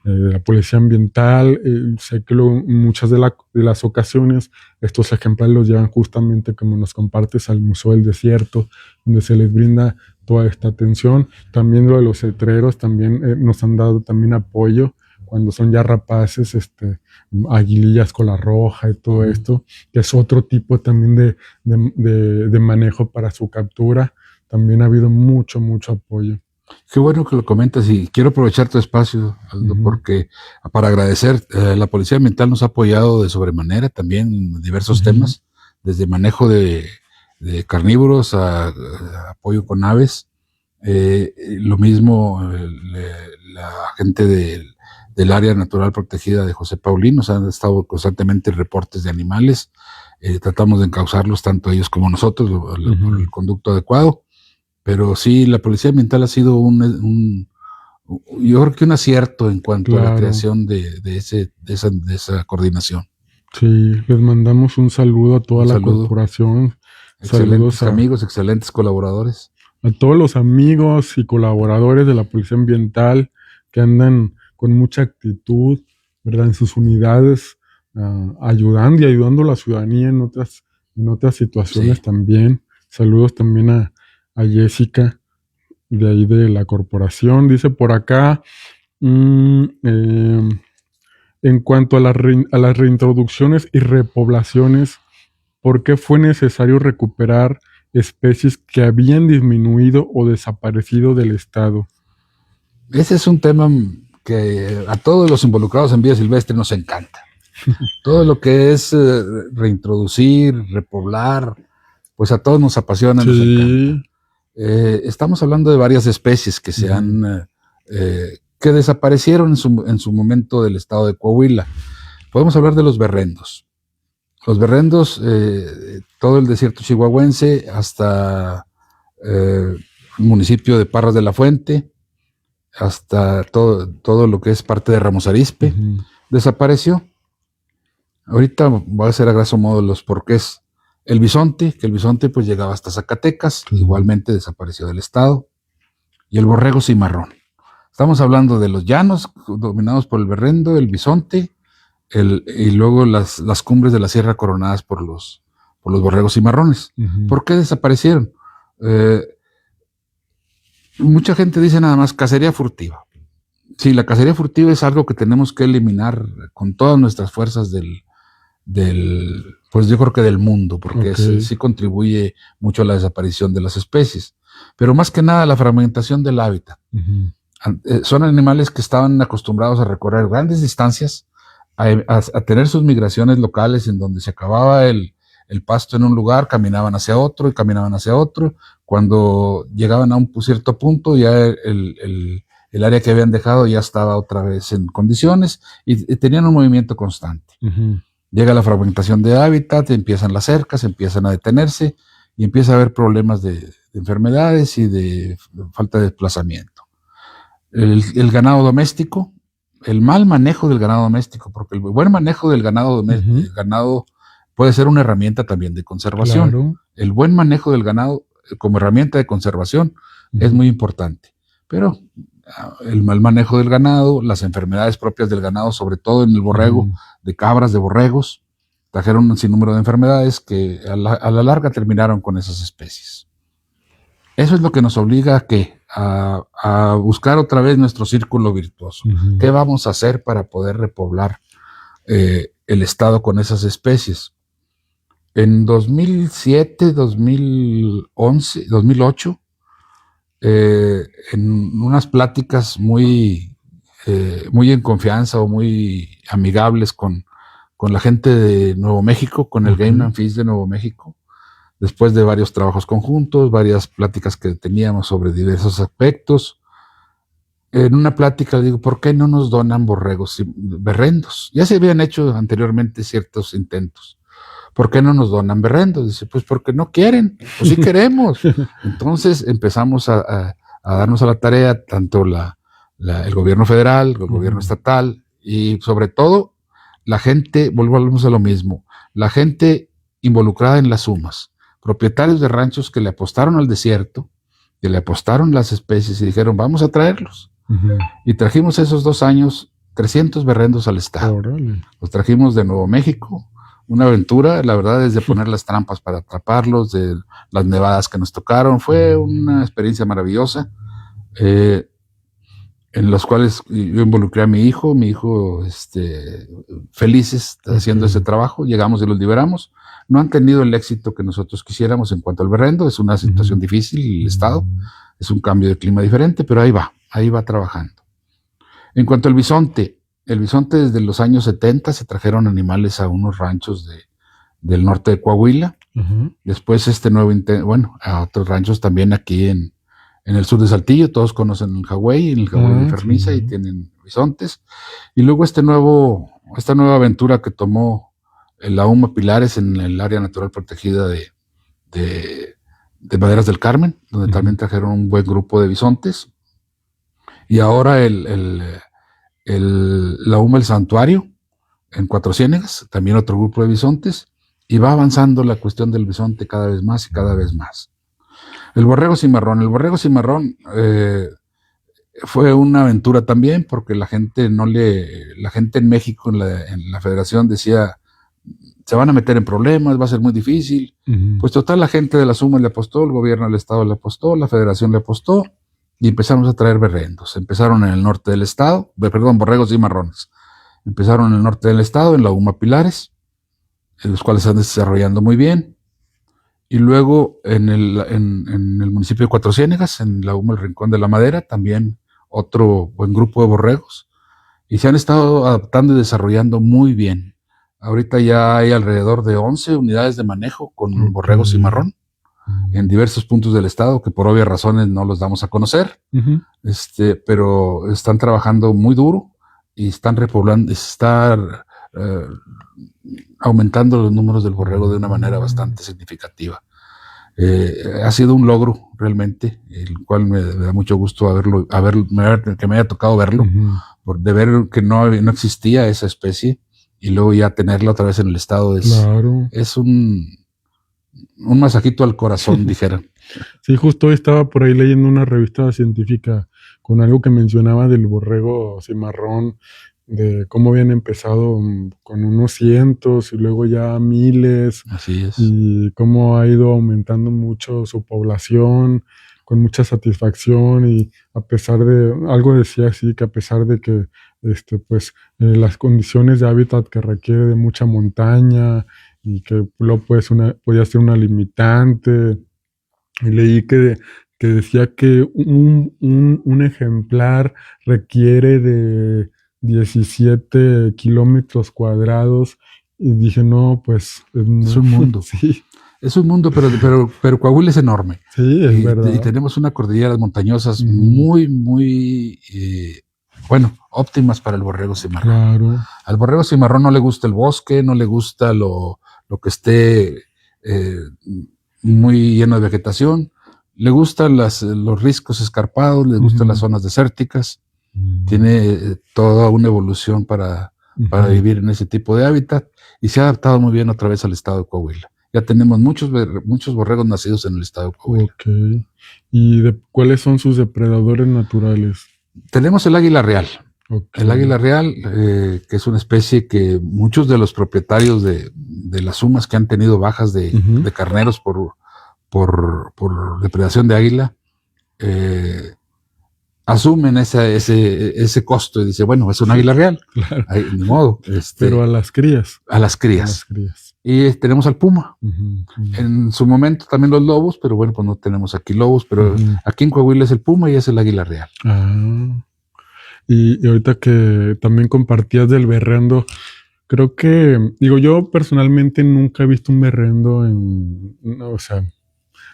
la Policía Ambiental. Sé que muchas de las ocasiones estos ejemplares los llevan justamente, como nos compartes, al Museo del Desierto, donde se les brinda toda esta atención. También lo de los cetreros, también nos han dado también apoyo cuando son ya rapaces, aguilillas cola roja y todo esto, que es otro tipo también de manejo para su captura. También ha habido mucho apoyo. Qué bueno que lo comentas y quiero aprovechar tu espacio, Aldo, porque para agradecer, la Policía Ambiental nos ha apoyado de sobremanera también en diversos temas, desde manejo de carnívoros a apoyo con aves. Lo mismo la gente del área natural protegida de José Paulino, nos han estado constantemente reportes de animales, tratamos de encauzarlos tanto ellos como nosotros por el conducto adecuado, pero sí, la Policía Ambiental ha sido yo creo que un acierto en cuanto a la creación de esa coordinación. Sí, les mandamos un saludo a toda la corporación. Excelentes amigos, excelentes colaboradores. A todos los amigos y colaboradores de la Policía Ambiental que andan con mucha actitud, ¿verdad? En sus unidades, ayudando y ayudando a la ciudadanía en otras situaciones también. Saludos también a Jessica, de ahí de la corporación. Dice por acá, en cuanto a las reintroducciones y repoblaciones, ¿por qué fue necesario recuperar especies que habían disminuido o desaparecido del estado? Ese es un tema que a todos los involucrados en vida silvestre nos encanta. Todo lo que es reintroducir, repoblar, pues a todos nos apasiona, nos encanta. Estamos hablando de varias especies que se han que desaparecieron en su momento del estado de Coahuila. Podemos hablar de los berrendos. Los berrendos, todo el desierto chihuahuense hasta el municipio de Parras de la Fuente, hasta todo lo que es parte de Ramos Arizpe, desapareció. Ahorita voy a hacer a grosso modo los porqués. El bisonte, que el bisonte pues llegaba hasta Zacatecas, igualmente desapareció del estado. Y el borrego cimarrón. Estamos hablando de los llanos dominados por el berrendo, el bisonte, y luego las cumbres de la sierra coronadas por los borregos cimarrones. ¿Por qué desaparecieron? Mucha gente dice nada más cacería furtiva. Sí, la cacería furtiva es algo que tenemos que eliminar con todas nuestras fuerzas pues yo creo que del mundo, porque sí contribuye mucho a la desaparición de las especies. Pero más que nada la fragmentación del hábitat. Son animales que estaban acostumbrados a recorrer grandes distancias, a tener sus migraciones locales en donde se acababa el pasto en un lugar, caminaban hacia otro y caminaban hacia otro. Cuando llegaban a un cierto punto, ya el área que habían dejado ya estaba otra vez en condiciones y tenían un movimiento constante. Llega la fragmentación de hábitat, empiezan las cercas, empiezan a detenerse y empieza a haber problemas de enfermedades y de falta de desplazamiento. El ganado doméstico, el mal manejo del ganado doméstico, porque el buen manejo del ganado doméstico, el ganado puede ser una herramienta también de conservación. Claro. El buen manejo del ganado como herramienta de conservación es muy importante. Pero el mal manejo del ganado, las enfermedades propias del ganado, sobre todo en el borrego, de cabras, de borregos, trajeron un sinnúmero de enfermedades que a la larga terminaron con esas especies. Eso es lo que nos obliga a buscar otra vez nuestro círculo virtuoso. ¿Qué vamos a hacer para poder repoblar el estado con esas especies? En 2007, 2011, 2008, en unas pláticas muy en confianza o muy amigables con la gente de Nuevo México, con el Game and Fish de Nuevo México, después de varios trabajos conjuntos, varias pláticas que teníamos sobre diversos aspectos. En una plática le digo, ¿por qué no nos donan borregos y berrendos? Ya se habían hecho anteriormente ciertos intentos. ¿Por qué no nos donan berrendos? Dice, pues porque no quieren, pues sí queremos. Entonces empezamos a darnos a la tarea, tanto el gobierno federal, el gobierno estatal, y sobre todo la gente, volvemos a lo mismo, la gente involucrada en las sumas, propietarios de ranchos que le apostaron al desierto, que le apostaron las especies y dijeron, vamos a traerlos. Y trajimos esos 2 años 300 berrendos al estado. Los trajimos de Nuevo México. Una aventura, la verdad, desde poner las trampas para atraparlos, de las nevadas que nos tocaron. Fue una experiencia maravillosa, en las cuales yo involucré a mi hijo felices haciendo ese trabajo. Llegamos y los liberamos. No han tenido el éxito que nosotros quisiéramos en cuanto al berrendo. Es una situación difícil, el estado. Es un cambio de clima diferente, pero ahí va trabajando. En cuanto al bisonte, desde los años 70 se trajeron animales a unos ranchos del norte de Coahuila. Después a otros ranchos también aquí en el sur de Saltillo. Todos conocen el Hawái, en el Hawái de Ferniza, y tienen bisontes. Y luego esta nueva aventura que tomó la UMA Pilares en el área natural protegida de Maderas del Carmen, donde también trajeron un buen grupo de bisontes. Y ahora la UMA El Santuario, en Cuatro Ciénegas, también otro grupo de bisontes. y va avanzando la cuestión del bisonte cada vez más y cada vez más. El borrego cimarrón. El borrego cimarrón fue una aventura también, porque la gente en México, en la federación decía, se van a meter en problemas, va a ser muy difícil. Pues total, la gente de la Suma le apostó, el gobierno del estado le apostó, la federación le apostó, y empezamos a traer berrendos. Empezaron en el norte del estado, borregos cimarrones. Empezaron en el norte del estado, en la UMA Pilares, en los cuales se están desarrollando muy bien. Y luego en el municipio de Cuatro Ciénegas, en la UMA El Rincón de la Madera, también otro buen grupo de borregos. Y se han estado adaptando y desarrollando muy bien. Ahorita ya hay alrededor de 11 unidades de manejo con borregos cimarrón en diversos puntos del estado, que por obvias razones no los damos a conocer, pero están trabajando muy duro y están repoblando, aumentando los números del borrego de una manera bastante significativa. Ha sido un logro realmente, el cual me da mucho gusto que me haya tocado verlo, de ver que no existía esa especie y luego ya tenerla otra vez en el estado es un masajito al corazón, dijera. Sí, justo hoy estaba por ahí leyendo una revista científica con algo que mencionaba del borrego cimarrón, de cómo habían empezado con unos cientos y luego ya miles. Así es. Y cómo ha ido aumentando mucho su población con mucha satisfacción, y a pesar de, algo decía así, que a pesar de que las condiciones de hábitat que requiere de mucha montaña y que luego podía ser una limitante. Y leí que decía que un ejemplar requiere de 17 kilómetros cuadrados, y dije, no, pues es un mundo. Sí. Es un mundo, pero Coahuila es enorme. Sí, es verdad. Y tenemos unas cordilleras montañosas muy, muy, óptimas para el borrego cimarrón. Claro. Al borrego cimarrón no le gusta el bosque, no le gusta lo que esté muy lleno de vegetación. Le gustan los riscos escarpados, le gustan las zonas desérticas. Tiene toda una evolución para vivir en ese tipo de hábitat, y se ha adaptado muy bien otra vez al estado de Coahuila. Ya tenemos muchos borregos nacidos en el estado de Coahuila. Ok. ¿Y cuáles son sus depredadores naturales? Tenemos el águila real. Okay. El águila real, que es una especie que muchos de los propietarios de las sumas que han tenido bajas de carneros por depredación de águila, asumen ese costo y dice, bueno, es un águila real. Claro. Ahí, ni modo. Pero a las crías. A las crías. Y tenemos al puma. En su momento también los lobos, pero bueno, pues no tenemos aquí lobos, pero aquí en Coahuila es el puma y es el águila real. Y ahorita que también compartías del berrendo, creo que, yo personalmente nunca he visto un berrendo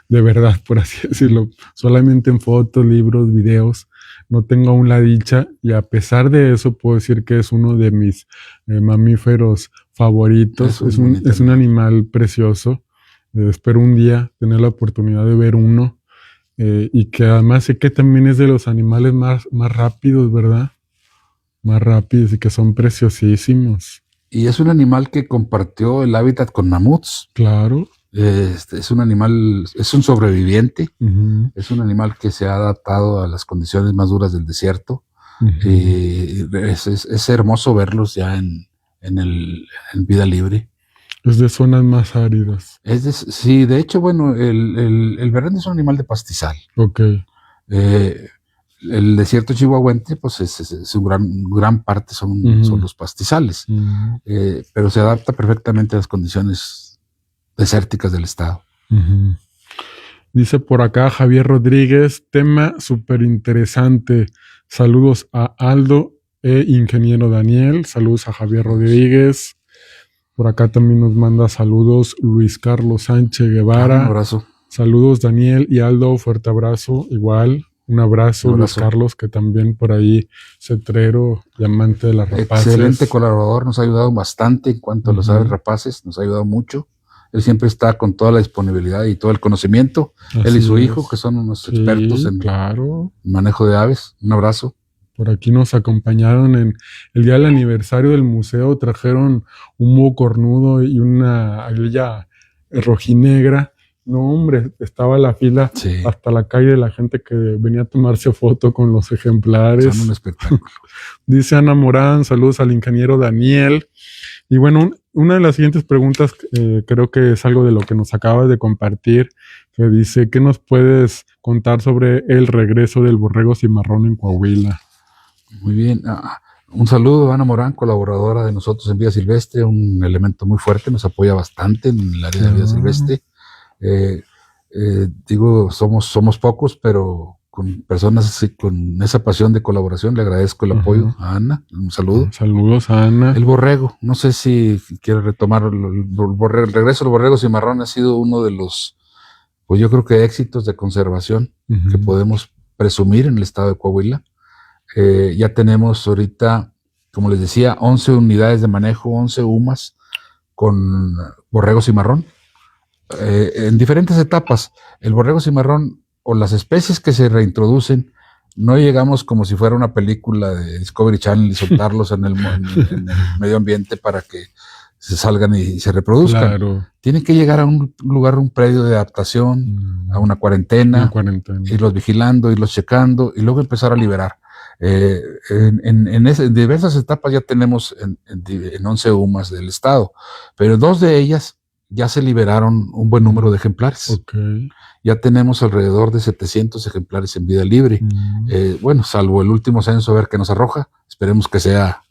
de verdad, por así decirlo, solamente en fotos, libros, videos. No tengo aún la dicha, y a pesar de eso puedo decir que es uno de mis mamíferos favoritos. Es un animal precioso. Espero un día tener la oportunidad de ver uno, y que además sé que también es de los animales más rápidos, ¿verdad? Más rápidos, y que son preciosísimos. Y es un animal que compartió el hábitat con mamuts. Claro. Es un animal, es un sobreviviente, es un animal que se ha adaptado a las condiciones más duras del desierto. Y es hermoso verlos ya en vida libre. Es de zonas más áridas. Sí, de hecho, bueno, el berrendo es un animal de pastizal. Ok. El desierto chihuahuense, pues su gran parte son los pastizales, pero se adapta perfectamente a las condiciones desérticas del estado. Dice por acá Javier Rodríguez, tema súper interesante. Saludos a Aldo e ingeniero Daniel. Saludos a Javier Rodríguez. Por acá también nos manda saludos Luis Carlos Sánchez Guevara. Un abrazo. Saludos Daniel y Aldo, fuerte abrazo. Igual, un abrazo Luis Carlos, que también por ahí cetrero y amante de las rapaces. Excelente colaborador, nos ha ayudado bastante en cuanto a los aves rapaces, nos ha ayudado mucho. Él siempre está con toda la disponibilidad y todo el conocimiento. Así él y su hijo, que son unos expertos en manejo de aves. Un abrazo. por aquí nos acompañaron en el día del aniversario del museo, trajeron un búho cornudo y una aguilla rojinegra. No, hombre, estaba la fila Sí, hasta la calle de la gente que venía a tomarse foto con los ejemplares. son un espectáculo. Dice Ana Morán, saludos al ingeniero Daniel. Y bueno, una de las siguientes preguntas creo que es algo de lo que nos acabas de compartir, que dice, ¿qué nos puedes contar sobre el regreso del borrego cimarrón en Coahuila? Muy bien. Un saludo a Ana Morán, colaboradora de nosotros en Vida Silvestre, un elemento muy fuerte, nos apoya bastante en el área de Vida Silvestre. Digo, somos pocos, pero con personas así, con esa pasión de colaboración, le agradezco el apoyo a Ana. Un saludo. Saludos a Ana. El borrego, no sé si quiere retomar el regreso del borrego cimarrón ha sido uno de los, pues yo creo que éxitos de conservación que podemos presumir en el estado de Coahuila. Ya tenemos ahorita, como les decía, 11 unidades de manejo, 11 UMAS con borrego cimarrón. En diferentes etapas, el borrego cimarrón o las especies que se reintroducen, no llegamos como si fuera una película de Discovery Channel y soltarlos en el medio ambiente para que se salgan y se reproduzcan. Claro. Tienen que llegar a un lugar, un predio de adaptación, a una cuarentena, irlos vigilando, irlos checando y luego empezar a liberar. En diversas etapas ya tenemos en 11 UMAS del estado, pero 2 de ellas ya se liberaron un buen número de ejemplares. Okay. Ya tenemos alrededor de 700 ejemplares en vida libre. Bueno, salvo el último censo, a ver qué nos arroja. Esperemos que sea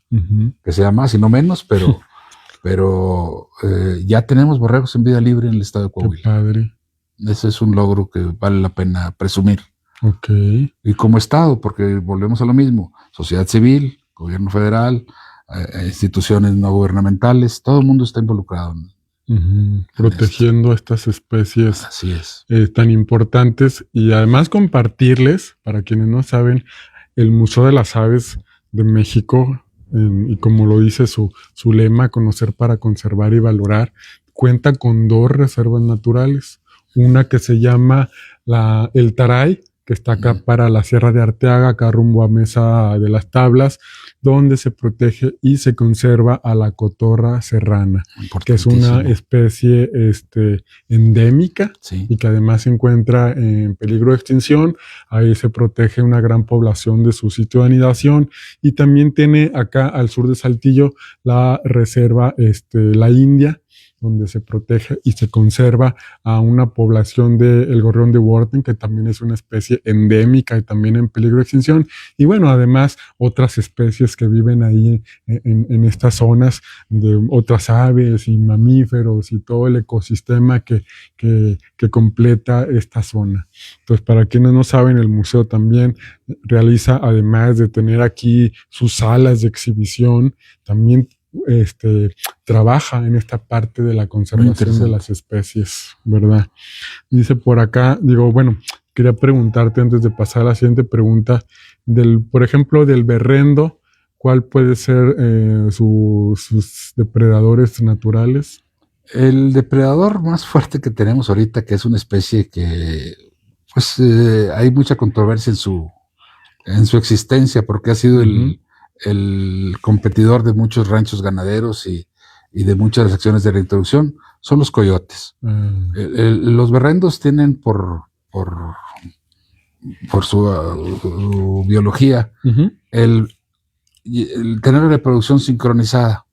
más y no menos, pero ya tenemos borregos en vida libre en el estado de Coahuila. Qué padre. Ese es un logro que vale la pena presumir. Okay. Y como estado, porque volvemos a lo mismo, sociedad civil, gobierno federal, instituciones no gubernamentales, todo el mundo está involucrado protegiendo estas especies. Así es. Tan importantes, y además compartirles, para quienes no saben, el Museo de las Aves de México, y como lo dice su lema, conocer para conservar y valorar, cuenta con 2 reservas naturales, una que se llama el Taray, que está acá para la Sierra de Arteaga, acá rumbo a Mesa de las Tablas, donde se protege y se conserva a la cotorra serrana, que es una especie endémica, sí, y que además se encuentra en peligro de extinción. Ahí se protege una gran población de su sitio de anidación, y también tiene acá al sur de Saltillo la reserva La India, donde se protege y se conserva a una población del gorrión de Worten, que también es una especie endémica y también en peligro de extinción. Y bueno, además otras especies que viven ahí en estas zonas, de otras aves y mamíferos y todo el ecosistema que completa esta zona. Entonces, para quienes no saben, el museo también realiza, además de tener aquí sus salas de exhibición, también trabaja en esta parte de la conservación de las especies, ¿verdad? Dice por acá, quería preguntarte antes de pasar a la siguiente pregunta, por ejemplo, del berrendo, ¿cuál puede ser sus depredadores naturales? El depredador más fuerte que tenemos ahorita, que es una especie que, pues, hay mucha controversia en su existencia, porque ha sido el competidor de muchos ranchos ganaderos y de muchas acciones de reintroducción, son los coyotes. Los berrendos tienen por su biología el tener reproducción sincronizada,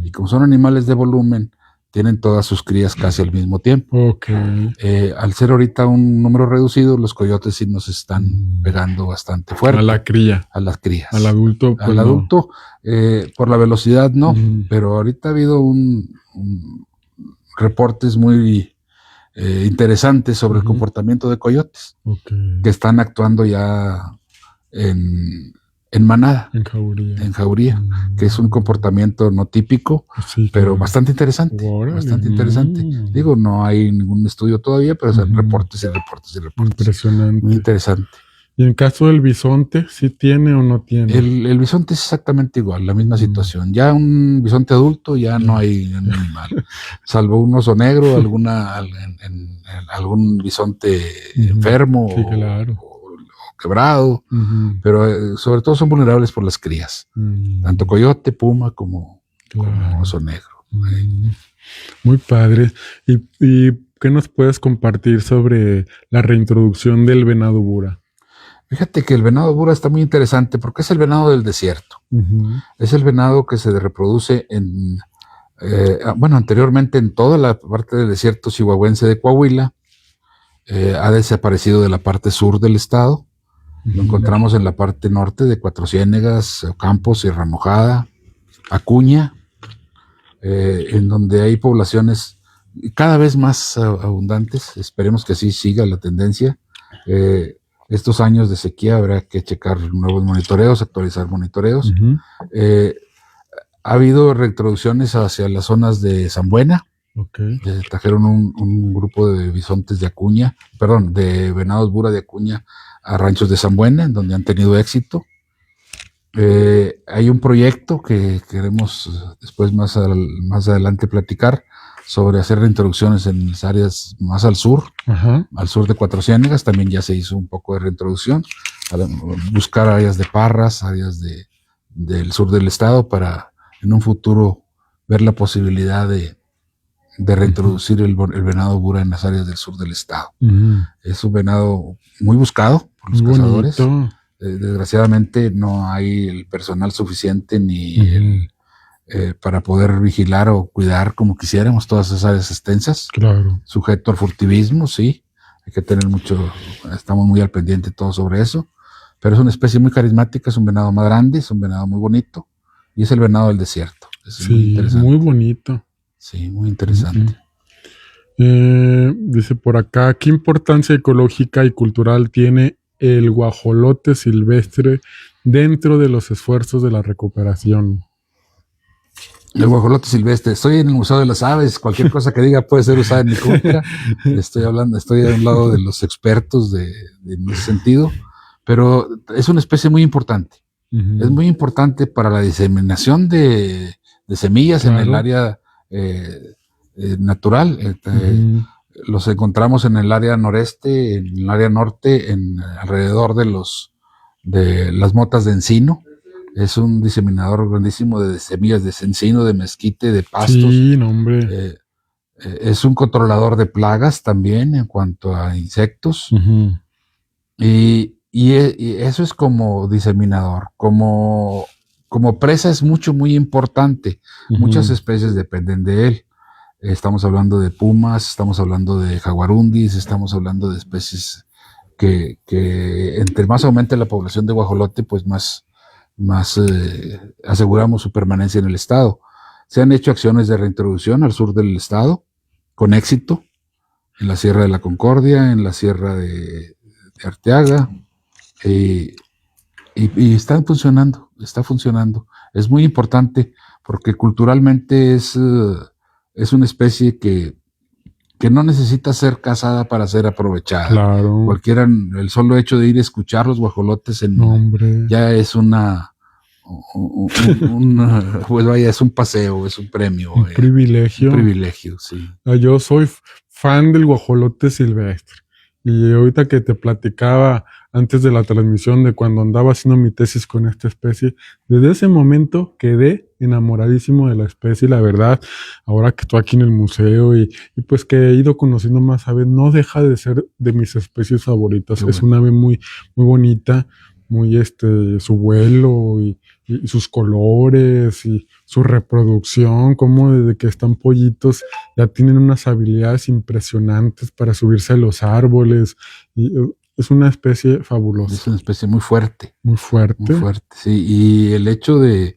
y como son animales de volumen, tienen todas sus crías casi al mismo tiempo. Okay. Al ser ahorita un número reducido, los coyotes sí nos están pegando bastante fuerte. A la cría. A las crías. Al adulto. Pues al adulto, por la velocidad no, pero ahorita ha habido reportes muy interesantes sobre el comportamiento de coyotes, que están actuando ya en manada, en jauría, que es un comportamiento no típico, sí, pero bastante interesante. Bastante interesante. Digo, no hay ningún estudio todavía, pero son reportes y reportes y reportes. Impresionante. Muy interesante. ¿Y en caso del bisonte, sí tiene o no tiene? El bisonte es exactamente igual, la misma situación. Ya un bisonte adulto ya no hay un animal, salvo un oso negro, algún bisonte enfermo, sí, claro, o quebrado, pero sobre todo son vulnerables por las crías, tanto coyote, puma como oso negro. Muy padre. ¿Y qué nos puedes compartir sobre la reintroducción del venado bura? Fíjate que el venado bura está muy interesante porque es el venado del desierto. Es el venado que se reproduce anteriormente en toda la parte del desierto chihuahuense de Coahuila. Ha desaparecido de la parte sur del estado. Lo encontramos en la parte norte de Cuatro Ciénegas, Campos, Sierra Mojada, Acuña, en donde hay poblaciones cada vez más abundantes. Esperemos que así siga la tendencia. Estos años de sequía habrá que checar nuevos monitoreos, actualizar monitoreos. Ha habido reintroducciones hacia las zonas de San Buena. Trajeron un grupo de bisontes de Acuña, de venados bura de Acuña a ranchos de San Buena, en donde han tenido éxito. Hay un proyecto que queremos después más adelante platicar sobre hacer reintroducciones en las áreas más al sur de Cuatro Ciénegas. También ya se hizo un poco de reintroducción, para buscar áreas de Parras, áreas del sur del estado, para en un futuro ver la posibilidad de reintroducir el venado bura en las áreas del sur del estado. Es un venado muy buscado por los cazadores. Desgraciadamente no hay el personal suficiente ni para poder vigilar o cuidar como quisiéramos todas esas áreas extensas. Claro. Sujeto al furtivismo, sí. Hay que tener estamos muy al pendiente todos sobre eso. Pero es una especie muy carismática, es un venado más grande, es un venado muy bonito. Y es el venado del desierto. Sí, muy bonito. Sí, muy interesante. Dice por acá, ¿qué importancia ecológica y cultural tiene el guajolote silvestre dentro de los esfuerzos de la recuperación? El guajolote silvestre. Estoy en el Museo de las Aves. Cualquier cosa que diga puede ser usada en mi contra. Estoy a un lado de los expertos en ese sentido. Pero es una especie muy importante. Es muy importante para la diseminación de semillas en el área natural. Los encontramos en el área noreste, en el área norte, alrededor de las motas de encino. Es un diseminador grandísimo de semillas de encino, de mezquite, de pastos. Sí, no, hombre. Es un controlador de plagas también en cuanto a insectos. Y eso es como diseminador. Como presa es muy importante. Muchas especies dependen de él. Estamos hablando de pumas, estamos hablando de jaguarundis, estamos hablando de especies que entre más aumente la población de guajolote, pues más aseguramos su permanencia en el estado. Se han hecho acciones de reintroducción al sur del estado, con éxito, en la Sierra de la Concordia, en la Sierra de Arteaga, y está funcionando. Es muy importante porque culturalmente es una especie que no necesita ser cazada para ser aprovechada. Claro. El solo hecho de ir a escuchar los guajolotes ya es es un paseo, es un premio. Un privilegio. Un privilegio, sí. Yo soy fan del guajolote silvestre. Y ahorita que te platicaba antes de la transmisión de cuando andaba haciendo mi tesis con esta especie, desde ese momento quedé enamoradísimo de la especie. Y la verdad, ahora que estoy aquí en el museo y pues que he ido conociendo más aves, no deja de ser de mis especies favoritas. Es una ave muy, muy bonita, muy su vuelo y sus colores y su reproducción, como desde que están pollitos ya tienen unas habilidades impresionantes para subirse a los árboles. Y es una especie fabulosa. Es una especie muy fuerte. Muy fuerte. Muy fuerte, sí. Y el hecho de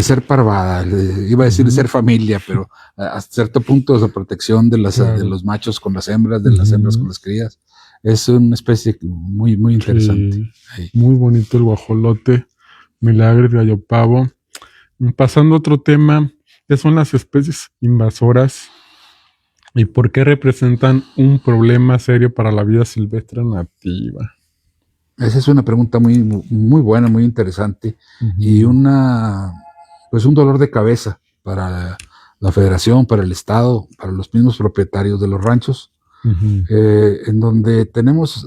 ser parvada, iba a decir ser familia, pero a cierto punto la protección de los machos con las hembras, de las hembras con las crías, es una especie muy, muy interesante. Sí, muy bonito el guajolote, Milagres, gallo pavo. Pasando a otro tema, ¿qué son las especies invasoras y por qué representan un problema serio para la vida silvestre nativa? Esa es una pregunta muy, muy buena, muy interesante, y un dolor de cabeza para la federación, para el estado, para los mismos propietarios de los ranchos. en donde tenemos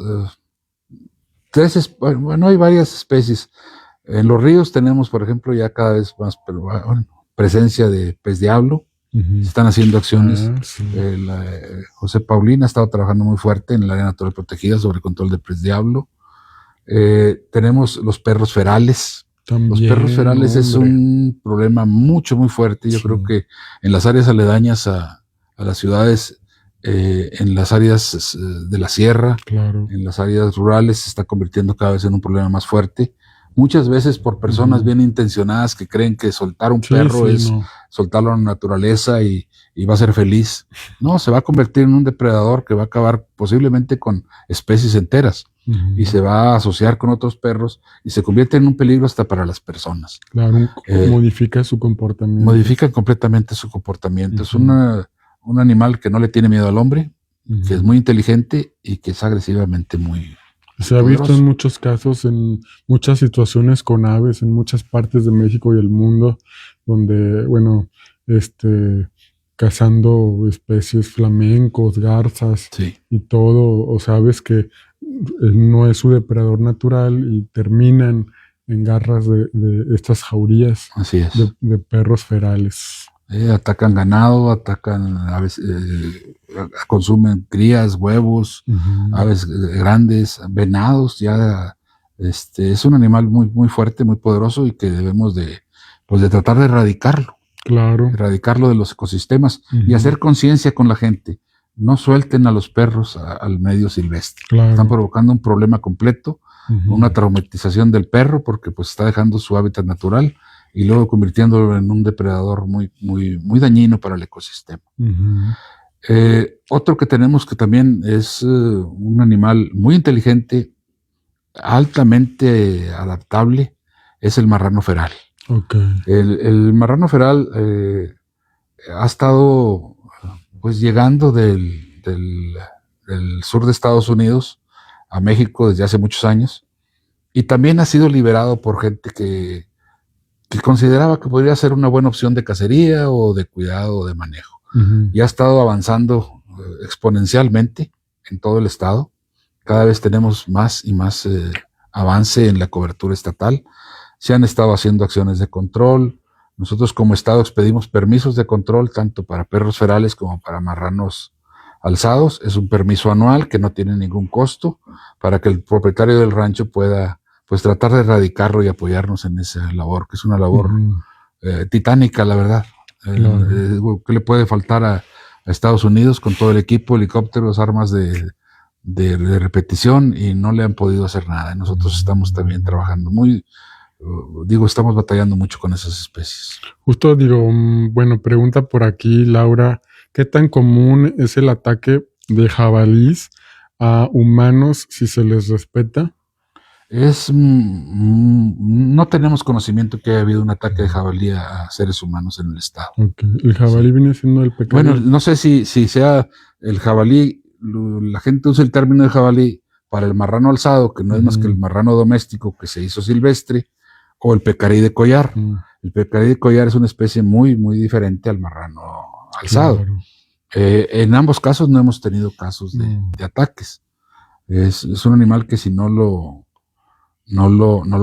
hay varias especies. En los ríos tenemos, por ejemplo, ya cada vez más presencia de pez diablo. Se están haciendo acciones. Sí. José Paulín ha estado trabajando muy fuerte en el área natural protegida sobre control de pez diablo. Tenemos los perros ferales. También, los perros ferales es un problema muy fuerte. Yo creo que en las áreas aledañas a las ciudades, en las áreas de la sierra, en las áreas rurales, se está convirtiendo cada vez en un problema más fuerte. Muchas veces por personas bien intencionadas que creen que soltar un perro es soltarlo a la naturaleza y va a ser feliz. No, se va a convertir en un depredador que va a acabar posiblemente con especies enteras y se va a asociar con otros perros y se convierte en un peligro hasta para las personas. Claro, modifica su comportamiento. Modifica completamente su comportamiento. Es un animal que no le tiene miedo al hombre, que es muy inteligente y que es agresivamente muy se ha visto en muchos casos, en muchas situaciones con aves, en muchas partes de México y el mundo, donde, cazando especies flamencos, garzas y todo, o sea, aves que no es su depredador natural y terminan en garras de estas jaurías. Así es. De perros ferales. Atacan ganado, atacan aves, consumen crías, huevos, aves grandes, venados. Ya es un animal muy fuerte, muy poderoso y que debemos de tratar de erradicarlo. Claro. Erradicarlo de los ecosistemas y hacer conciencia con la gente. No suelten a los perros al medio silvestre. Claro. Están provocando un problema completo, una traumatización del perro porque pues está dejando su hábitat natural y luego convirtiéndolo en un depredador muy dañino para el ecosistema. Otro que tenemos que también es un animal muy inteligente, altamente adaptable, es el marrano feral. Okay. El marrano feral ha estado pues llegando del sur de Estados Unidos a México desde hace muchos años y también ha sido liberado por gente que consideraba que podría ser una buena opción de cacería o de cuidado o de manejo. Y ha estado avanzando exponencialmente en todo el estado. Cada vez tenemos más y más avance en la cobertura estatal. Se han estado haciendo acciones de control. Nosotros como estado expedimos permisos de control tanto para perros ferales como para marranos alzados. Es un permiso anual que no tiene ningún costo para que el propietario del rancho pueda pues tratar de erradicarlo y apoyarnos en esa labor, que es una labor titánica, la verdad. ¿Qué le puede faltar a Estados Unidos con todo el equipo, helicópteros, armas de repetición y no le han podido hacer nada? Nosotros estamos también trabajando estamos batallando mucho con esas especies. Justo pregunta por aquí, Laura, ¿qué tan común es el ataque de jabalís a humanos si se les respeta? No tenemos conocimiento que haya habido un ataque de jabalí a seres humanos en el estado. Okay. ¿El jabalí viene siendo el pecarí? Bueno, no sé si sea el jabalí, la gente usa el término de jabalí para el marrano alzado, que no es más que el marrano doméstico que se hizo silvestre, o el pecarí de collar. El pecarí de collar es una especie muy diferente al marrano alzado. Claro. En ambos casos no hemos tenido casos de ataques. Es un animal que si no lo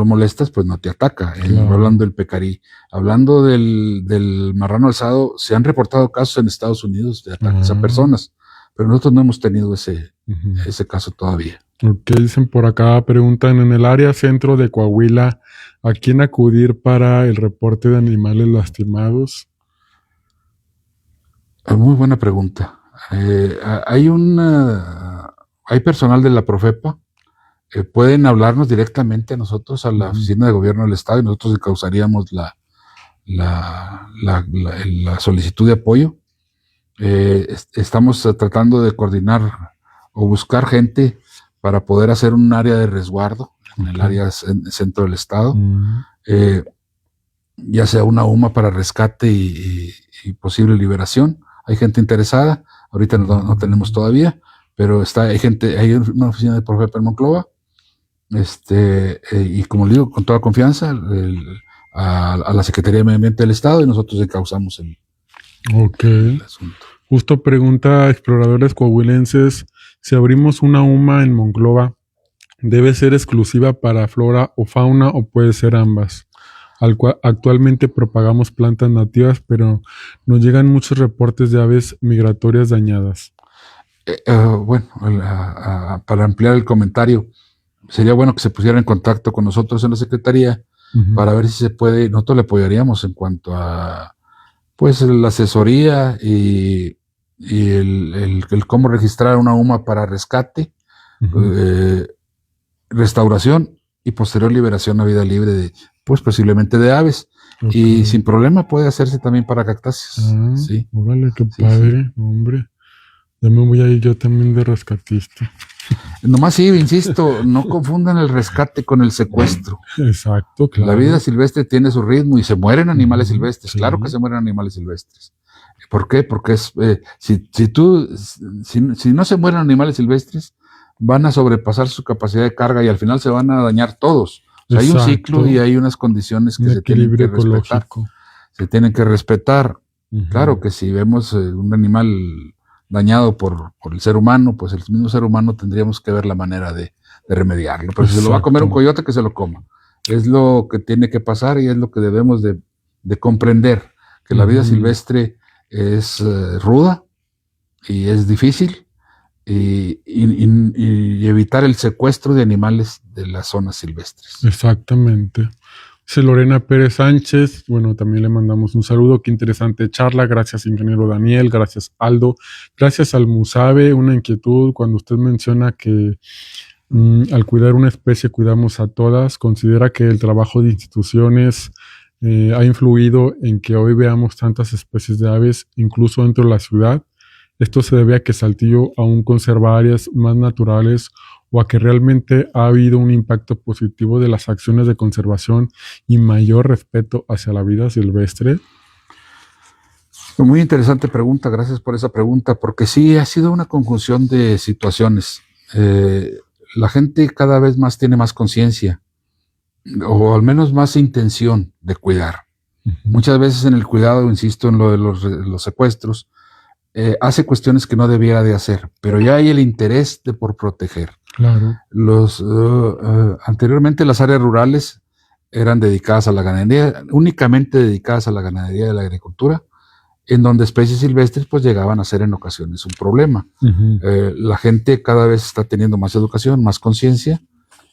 molestas, pues no te ataca. Claro. Hablando del pecarí. Hablando del marrano alzado, se han reportado casos en Estados Unidos de ataques a personas, pero nosotros no hemos tenido ese caso todavía. ¿Qué dicen por acá? Preguntan, en el área centro de Coahuila, ¿a quién acudir para el reporte de animales lastimados? Muy buena pregunta. Hay personal de la Profepa. Pueden hablarnos directamente a nosotros, a la Oficina de Gobierno del Estado, y nosotros encauzaríamos la solicitud de apoyo. Estamos tratando de coordinar o buscar gente para poder hacer un área de resguardo en el área centro del estado, ya sea una UMA para rescate y posible liberación. Hay gente interesada, ahorita no tenemos todavía, pero hay una oficina de Profepa en Monclova, y como le digo, con toda confianza, a la Secretaría de Medio Ambiente del Estado, y nosotros encauzamos el asunto. Justo pregunta a exploradores coahuilenses, si abrimos una UMA en Monclova, ¿debe ser exclusiva para flora o fauna o puede ser ambas? Actualmente propagamos plantas nativas, pero nos llegan muchos reportes de aves migratorias dañadas. Bueno, para ampliar el comentario, sería bueno que se pusiera en contacto con nosotros en la Secretaría para ver si se puede. Nosotros le apoyaríamos en cuanto a pues la asesoría y el cómo registrar una UMA para rescate, restauración y posterior liberación a vida libre de, pues posiblemente de aves. Y sin problema puede hacerse también para cactáceas. Sí. Órale, qué padre, sí. Hombre. Ya me voy a ir yo también de rescatista. Nomás sí, insisto, no confundan el rescate con el secuestro. Exacto, claro. La vida silvestre tiene su ritmo y se mueren animales silvestres. Sí. Claro que se mueren animales silvestres. ¿Por qué? Porque es, si no se mueren animales silvestres, van a sobrepasar su capacidad de carga y al final se van a dañar todos. O sea, hay un ciclo y hay unas condiciones que se tienen que respetar. Se tienen que respetar. Claro que si vemos un animal dañado por el ser humano, pues el mismo ser humano tendríamos que ver la manera de remediarlo. Pero si se lo va a comer un coyote, que se lo coma. Es lo que tiene que pasar y es lo que debemos de comprender, que la vida silvestre es ruda y es difícil y evitar el secuestro de animales de las zonas silvestres. Exactamente. Dice Lorena Pérez Sánchez, bueno, también le mandamos un saludo, qué interesante charla, gracias ingeniero Daniel, gracias Aldo, gracias al Musabe, una inquietud cuando usted menciona que al cuidar una especie cuidamos a todas, considera que el trabajo de instituciones ha influido en que hoy veamos tantas especies de aves, incluso dentro de la ciudad. Esto se debe a que Saltillo aún conserva áreas más naturales o a que realmente ha habido un impacto positivo de las acciones de conservación y mayor respeto hacia la vida silvestre. Muy interesante pregunta, gracias por esa pregunta, porque sí, ha sido una conjunción de situaciones. La gente cada vez más tiene más conciencia, o al menos más intención de cuidar. Muchas veces en el cuidado, insisto en lo de los secuestros, hace cuestiones que no debiera de hacer, pero ya hay el interés por proteger. Claro. Anteriormente las áreas rurales eran dedicadas a la ganadería, únicamente dedicadas a la ganadería y a la agricultura, en donde especies silvestres pues llegaban a ser en ocasiones un problema. La gente cada vez está teniendo más educación, más conciencia,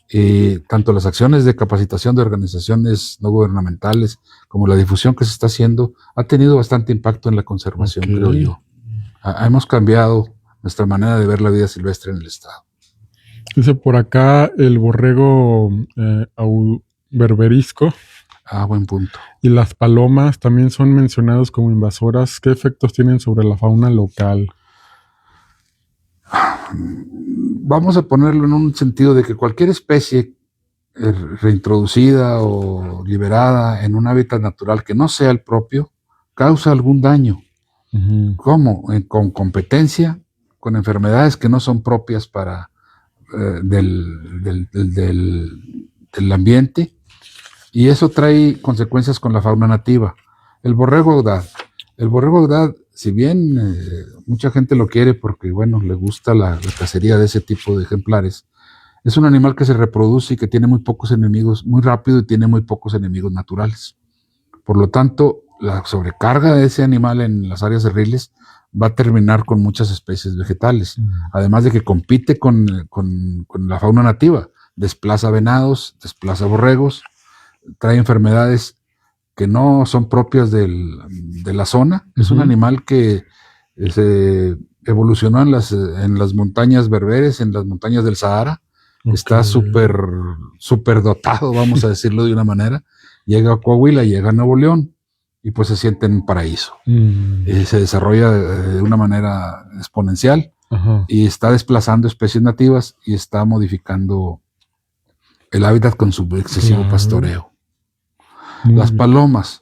y tanto las acciones de capacitación de organizaciones no gubernamentales como la difusión que se está haciendo ha tenido bastante impacto en la conservación, creo yo. Hemos cambiado nuestra manera de ver la vida silvestre en el estado. Dice por acá el borrego berberisco. Buen punto. Y las palomas también son mencionados como invasoras. ¿Qué efectos tienen sobre la fauna local? Vamos a ponerlo en un sentido de que cualquier especie reintroducida o liberada en un hábitat natural que no sea el propio causa algún daño. ¿Cómo? Con competencia, con enfermedades que no son propias para del ambiente, y eso trae consecuencias con la fauna nativa. El borrego audaz, si bien mucha gente lo quiere porque, bueno, le gusta la cacería de ese tipo de ejemplares, es un animal que se reproduce y que tiene muy pocos enemigos, muy rápido, y tiene muy pocos enemigos naturales. Por lo tanto, la sobrecarga de ese animal en las áreas cerriles va a terminar con muchas especies vegetales, además de que compite con la fauna nativa, desplaza venados, desplaza borregos, trae enfermedades que no son propias de la zona. Es un animal que se evolucionó en las montañas berberes, en las montañas del Sahara. Está súper dotado, vamos a decirlo de una manera. Llega a Coahuila, llega a Nuevo León, y pues se siente en un paraíso. Se desarrolla de una manera exponencial. Y está desplazando especies nativas y está modificando el hábitat con su excesivo pastoreo. Las palomas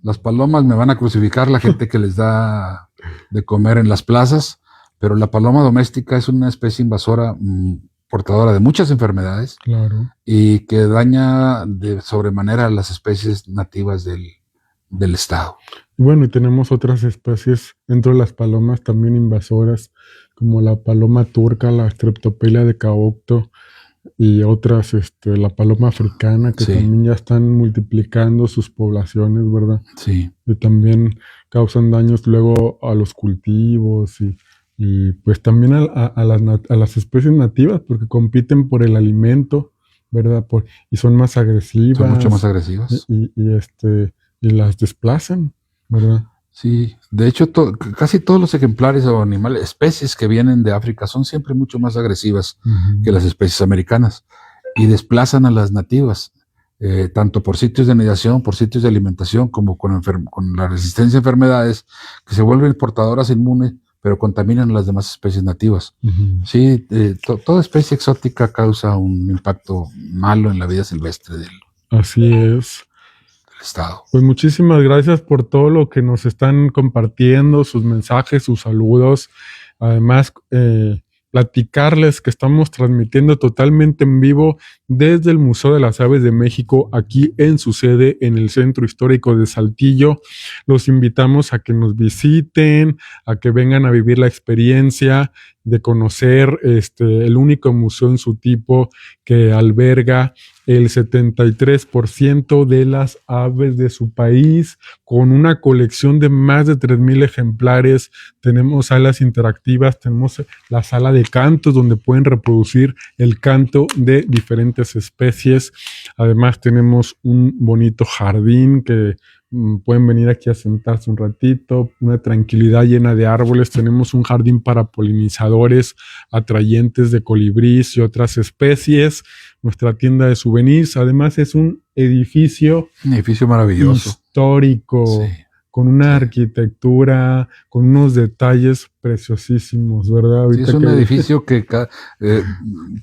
me van a crucificar la gente que les da de comer en las plazas, pero la paloma doméstica es una especie invasora portadora de muchas enfermedades, claro, y que daña de sobremanera a las especies nativas del del estado. Bueno, y tenemos otras especies dentro de las palomas también invasoras, como la paloma turca, la Streptopelia de Caocto, y otras, la paloma africana, que Sí, también ya están multiplicando sus poblaciones, ¿verdad? sí, Y también causan daños luego a los cultivos y pues también a las especies nativas, porque compiten por el alimento, ¿verdad? Y son más son mucho más agresivas y, agresivas. y, y, este, y las desplazan, ¿verdad? Sí, de hecho, casi todos los ejemplares o animales, especies que vienen de África son siempre mucho más agresivas que Ujú. las especies americanas y desplazan a las nativas, tanto por sitios de anidación, por sitios de alimentación, como con la resistencia a enfermedades que se vuelven portadoras inmunes, pero contaminan a las demás especies nativas. Ujú. Sí, toda especie exótica causa un impacto malo en la vida silvestre del Así es. estado. Pues muchísimas gracias por todo lo que nos están compartiendo, sus mensajes, sus saludos. Además, platicarles que estamos transmitiendo totalmente en vivo desde el Museo de las Aves de México, aquí en su sede, en el Centro Histórico de Saltillo. Los invitamos a que nos visiten, a que vengan a vivir la experiencia de conocer el único museo en su tipo que alberga el 73% de las aves de su país, con una colección de más de 3,000 ejemplares. Tenemos salas interactivas, tenemos la sala de cantos donde pueden reproducir el canto de diferentes especies. Además tenemos un bonito jardín que pueden venir aquí a sentarse un ratito, una tranquilidad llena de árboles. Tenemos un jardín para polinizadores atrayentes de colibrís y otras especies. Nuestra tienda de souvenirs, además es un edificio Un edificio maravilloso. histórico, Sí. con una arquitectura, con unos detalles preciosísimos, ¿verdad? Sí, es un edificio que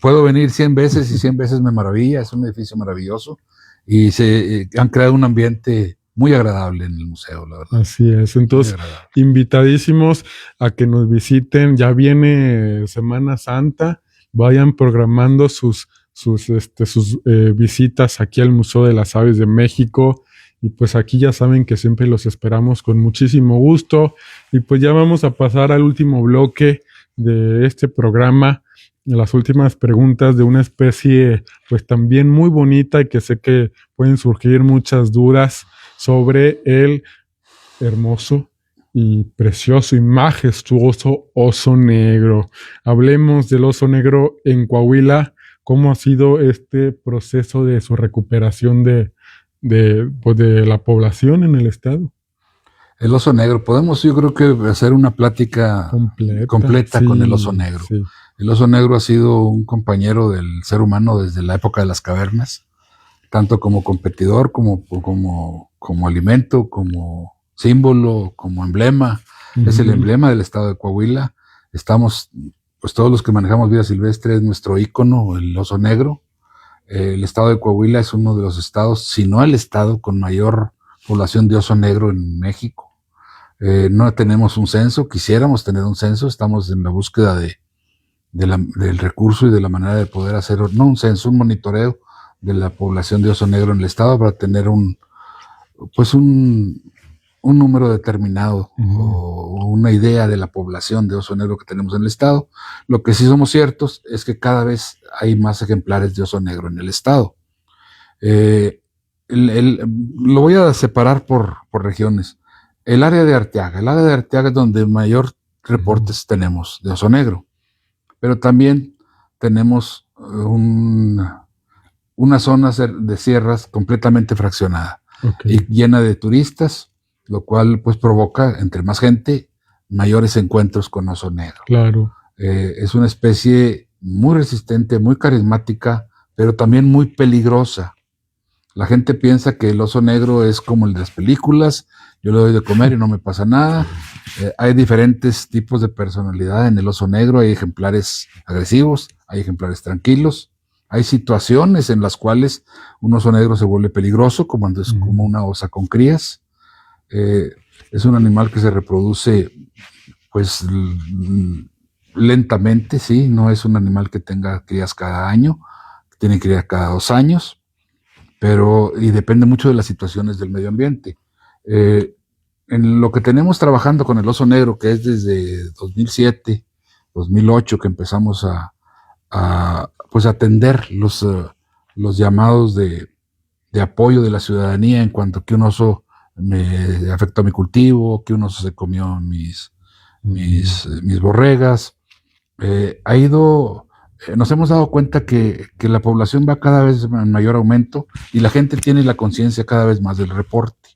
puedo venir 100 veces y 100 veces me maravilla. Es un edificio maravilloso y se han creado un ambiente muy agradable en el museo, la verdad. Así es. Entonces, invitadísimos a que nos visiten. Ya viene Semana Santa. Vayan programando sus visitas aquí al Museo de las Aves de México. Y pues aquí ya saben que siempre los esperamos con muchísimo gusto. Y pues ya vamos a pasar al último bloque de este programa, las últimas preguntas de una especie pues también muy bonita y que sé que pueden surgir muchas dudas sobre el hermoso y precioso y majestuoso oso negro. Hablemos del oso negro en Coahuila. ¿Cómo ha sido este proceso de su recuperación pues de la población en el estado? El oso negro, podemos yo creo que hacer una plática completa sí, con el oso negro. Sí. El oso negro ha sido un compañero del ser humano desde la época de las cavernas, tanto como competidor, como alimento, como símbolo, como emblema. Es el emblema del estado de Coahuila. Estamos, pues todos los que manejamos vida silvestre, es nuestro ícono, el oso negro. El estado de Coahuila es uno de los estados, si no el estado con mayor población de oso negro en México. No tenemos un censo, quisiéramos tener un censo, estamos en la búsqueda del recurso y de la manera de poder hacer, no un censo, un monitoreo de la población de oso negro en el estado para tener un número determinado o una idea de la población de oso negro que tenemos en el estado. Lo que sí somos ciertos es que cada vez hay más ejemplares de oso negro en el estado. Lo voy a separar por regiones. El área de Arteaga es donde mayor reportes tenemos de oso negro, pero también tenemos una zona de sierras completamente fraccionada y llena de turistas, lo cual pues provoca entre más gente mayores encuentros con oso negro. Claro. Es una especie muy resistente, muy carismática, pero también muy peligrosa. La gente piensa que el oso negro es como el de las películas, yo le doy de comer y no me pasa nada. Hay diferentes tipos de personalidad en el oso negro, hay ejemplares agresivos, hay ejemplares tranquilos, hay situaciones en las cuales un oso negro se vuelve peligroso, como una osa con crías. Es un animal que se reproduce pues lentamente, sí, no es un animal que tenga crías cada año, tiene crías cada 2 años, y depende mucho de las situaciones del medio ambiente. En lo que tenemos trabajando con el oso negro, que es desde 2007, 2008, que empezamos pues atender los llamados de apoyo de la ciudadanía en cuanto a que un oso me afectó mi cultivo, que un oso se comió mis borregas. Nos hemos dado cuenta que la población va cada vez en mayor aumento y la gente tiene la conciencia cada vez más del reporte.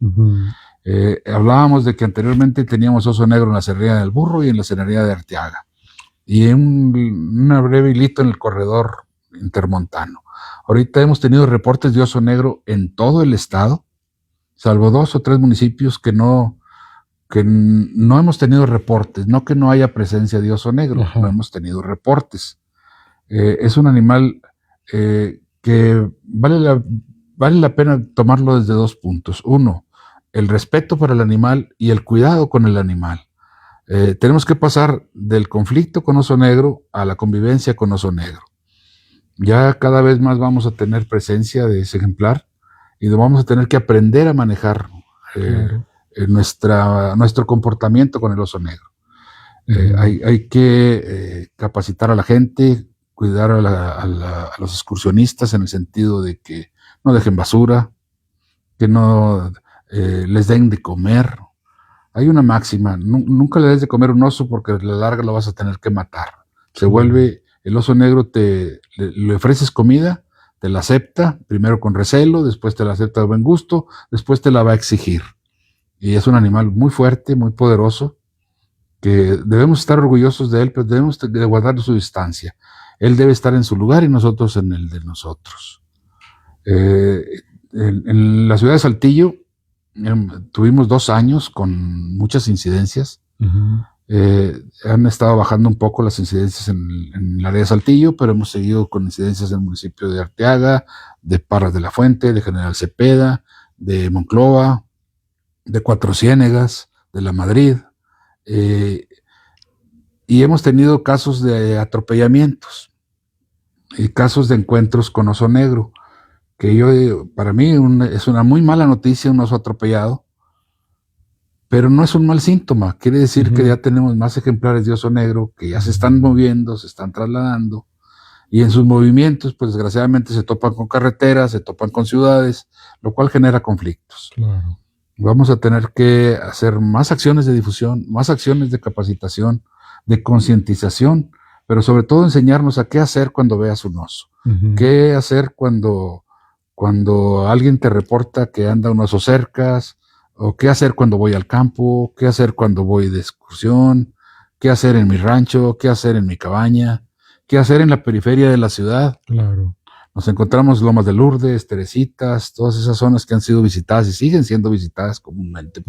Hablábamos de que anteriormente teníamos oso negro en la Serrería del Burro y en la Serrería de Arteaga, y una breve hilito en el corredor intermontano. Ahorita hemos tenido reportes de oso negro en todo el estado, salvo 2 o 3 municipios que no hemos tenido reportes, no que no haya presencia de oso negro, no hemos tenido reportes. Es un animal que vale la pena tomarlo desde 2 puntos. Uno, el respeto para el animal y el cuidado con el animal. Tenemos que pasar del conflicto con oso negro a la convivencia con oso negro. Ya cada vez más vamos a tener presencia de ese ejemplar y vamos a tener que aprender a manejar nuestro comportamiento con el oso negro. Hay que capacitar a la gente, cuidar a los excursionistas en el sentido de que no dejen basura, que no les den de comer. Hay una máxima: nunca le des de comer un oso porque a la larga lo vas a tener que matar. Se vuelve, el oso negro le ofreces comida, te la acepta, primero con recelo, después te la acepta de buen gusto, después te la va a exigir. Y es un animal muy fuerte, muy poderoso, que debemos estar orgullosos de él, pero debemos de guardar su distancia. Él debe estar en su lugar y nosotros en el de nosotros. En la ciudad de Saltillo tuvimos 2 años con muchas incidencias. Han estado bajando un poco las incidencias en el área de Saltillo, pero hemos seguido con incidencias en el municipio de Arteaga, de Parras de la Fuente, de General Cepeda, de Monclova, de Cuatro Ciénegas, de La Madrid, y hemos tenido casos de atropellamientos y casos de encuentros con oso negro, que para mí es una muy mala noticia un oso atropellado, pero no es un mal síntoma. Quiere decir que ya tenemos más ejemplares de oso negro que ya se están moviendo, se están trasladando, y en sus movimientos, pues desgraciadamente se topan con carreteras, se topan con ciudades, lo cual genera conflictos. Claro. Vamos a tener que hacer más acciones de difusión, más acciones de capacitación, de concientización, pero sobre todo enseñarnos a qué hacer cuando veas un oso, qué hacer cuando alguien te reporta que anda un oso cercas, o qué hacer cuando voy al campo, qué hacer cuando voy de excursión, qué hacer en mi rancho, qué hacer en mi cabaña, qué hacer en la periferia de la ciudad. Claro. Nos encontramos Lomas de Lourdes, Teresitas, todas esas zonas que han sido visitadas y siguen siendo visitadas comúnmente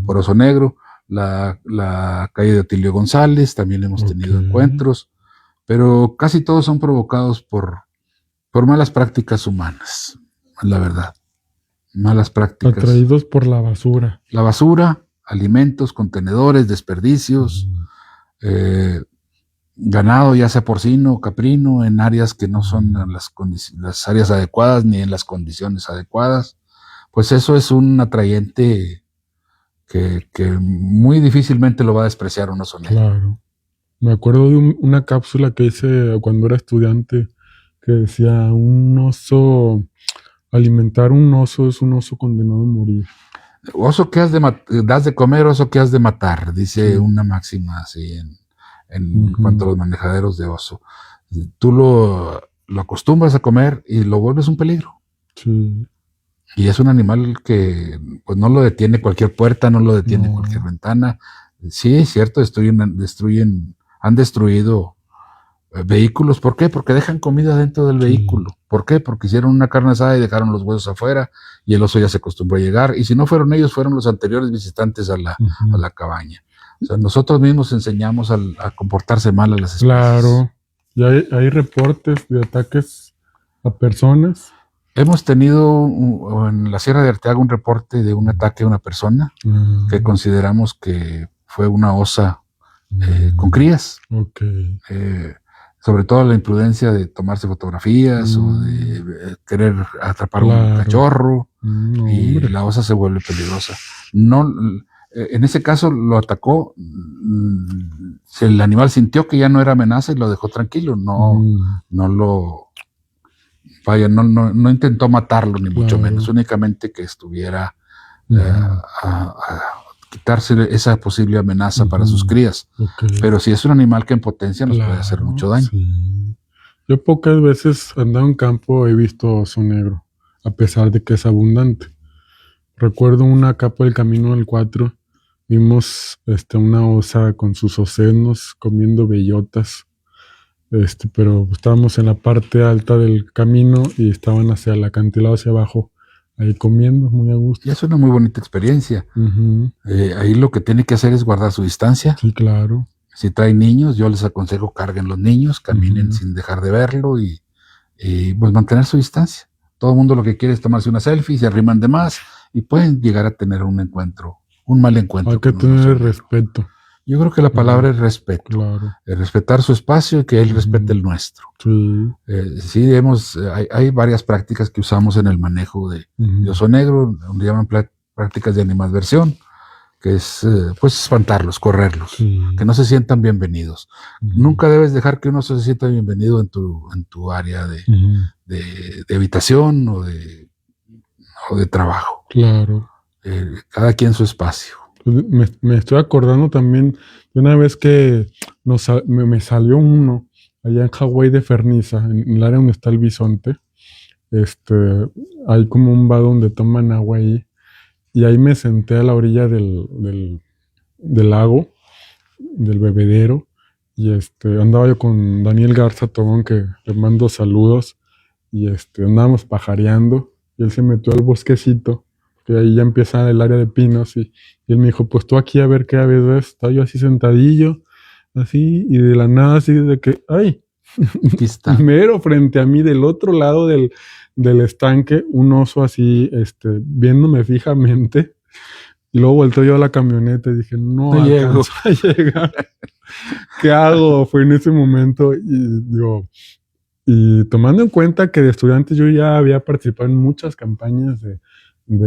por oso negro. La calle de Otilio González, también hemos tenido encuentros, pero casi todos son provocados por malas prácticas humanas, la verdad. Malas prácticas. Atraídos por la basura. La basura, alimentos, contenedores, desperdicios, ganado, ya sea porcino o caprino, en áreas que no son las áreas adecuadas ni en las condiciones adecuadas. Pues eso es un atrayente que muy difícilmente lo va a despreciar un oso negro. Claro. Me acuerdo de una cápsula que hice cuando era estudiante que decía: alimentar un oso es un oso condenado a morir. Oso que das de comer, oso que has de matar, dice una máxima así en cuanto a los manejaderos de oso. Tú lo acostumbras a comer y lo vuelves un peligro. Sí. Y es un animal que pues no lo detiene cualquier puerta, no lo detiene cualquier ventana. Sí, es cierto, han destruido vehículos. ¿Por qué? Porque dejan comida dentro del vehículo. ¿Por qué? Porque hicieron una carne asada y dejaron los huesos afuera y el oso ya se acostumbró a llegar. Y si no fueron ellos, fueron los anteriores visitantes a la cabaña. O sea, nosotros mismos enseñamos a comportarse mal a las especies. Claro. ¿Y hay reportes de ataques a personas? Hemos tenido en la Sierra de Arteaga un reporte de un ataque a una persona que consideramos que fue una osa con crías. Okay. Sobre todo la imprudencia de tomarse fotografías o de querer atrapar un cachorro, y la osa se vuelve peligrosa. No, en ese caso lo atacó, el animal sintió que ya no era amenaza y lo dejó tranquilo, no lo, vaya, no intentó matarlo, ni mucho menos, únicamente que estuviera a quitarse esa posible amenaza para sus crías. Pero si es un animal que en potencia nos puede hacer mucho daño. Sí. Yo pocas veces andado en campo he visto oso negro, a pesar de que es abundante. Recuerdo una capa del Camino del 4, vimos una osa con sus ocenos comiendo bellotas, pero estábamos en la parte alta del camino y estaban hacia el acantilado hacia abajo, ahí comiendo muy a gusto. Y es una muy bonita experiencia. Ahí lo que tiene que hacer es guardar su distancia. Sí, claro. Si traen niños, yo les aconsejo carguen los niños, caminen sin dejar de verlo y pues mantener su distancia. Todo el mundo lo que quiere es tomarse una selfie, se arriman de más y pueden llegar a tener un mal encuentro. Hay que tener respeto. Yo creo que la palabra es respeto. Claro. Respetar su espacio y que él respete el nuestro. Sí. Sí, hay varias prácticas que usamos en el manejo de oso negro, donde llaman prácticas de animadversión, que es pues espantarlos, correrlos, que no se sientan bienvenidos. Nunca debes dejar que uno se sienta bienvenido en tu área de habitación o de trabajo. Claro. Cada quien su espacio. Me estoy acordando también de una vez que me salió uno allá en Hawái de Ferniza, en el área donde está el bisonte. Hay como un vado donde toman agua ahí. Y ahí me senté a la orilla del lago, del bebedero, y andaba yo con Daniel Garza Tobón, que le mando saludos, y andábamos pajareando, y él se metió al bosquecito, que ahí ya empieza el área de pinos, y él me dijo, pues tú aquí a ver qué aves ves. Estaba yo así sentadillo, así, y de la nada así de que, ¡ay! Aquí está. Mero frente a mí, del otro lado del estanque, un oso así, viéndome fijamente, y luego volteo yo a la camioneta y dije, no alcanzo a llegar. ¿Qué hago? Fue en ese momento, y tomando en cuenta que de estudiante yo ya había participado en muchas campañas de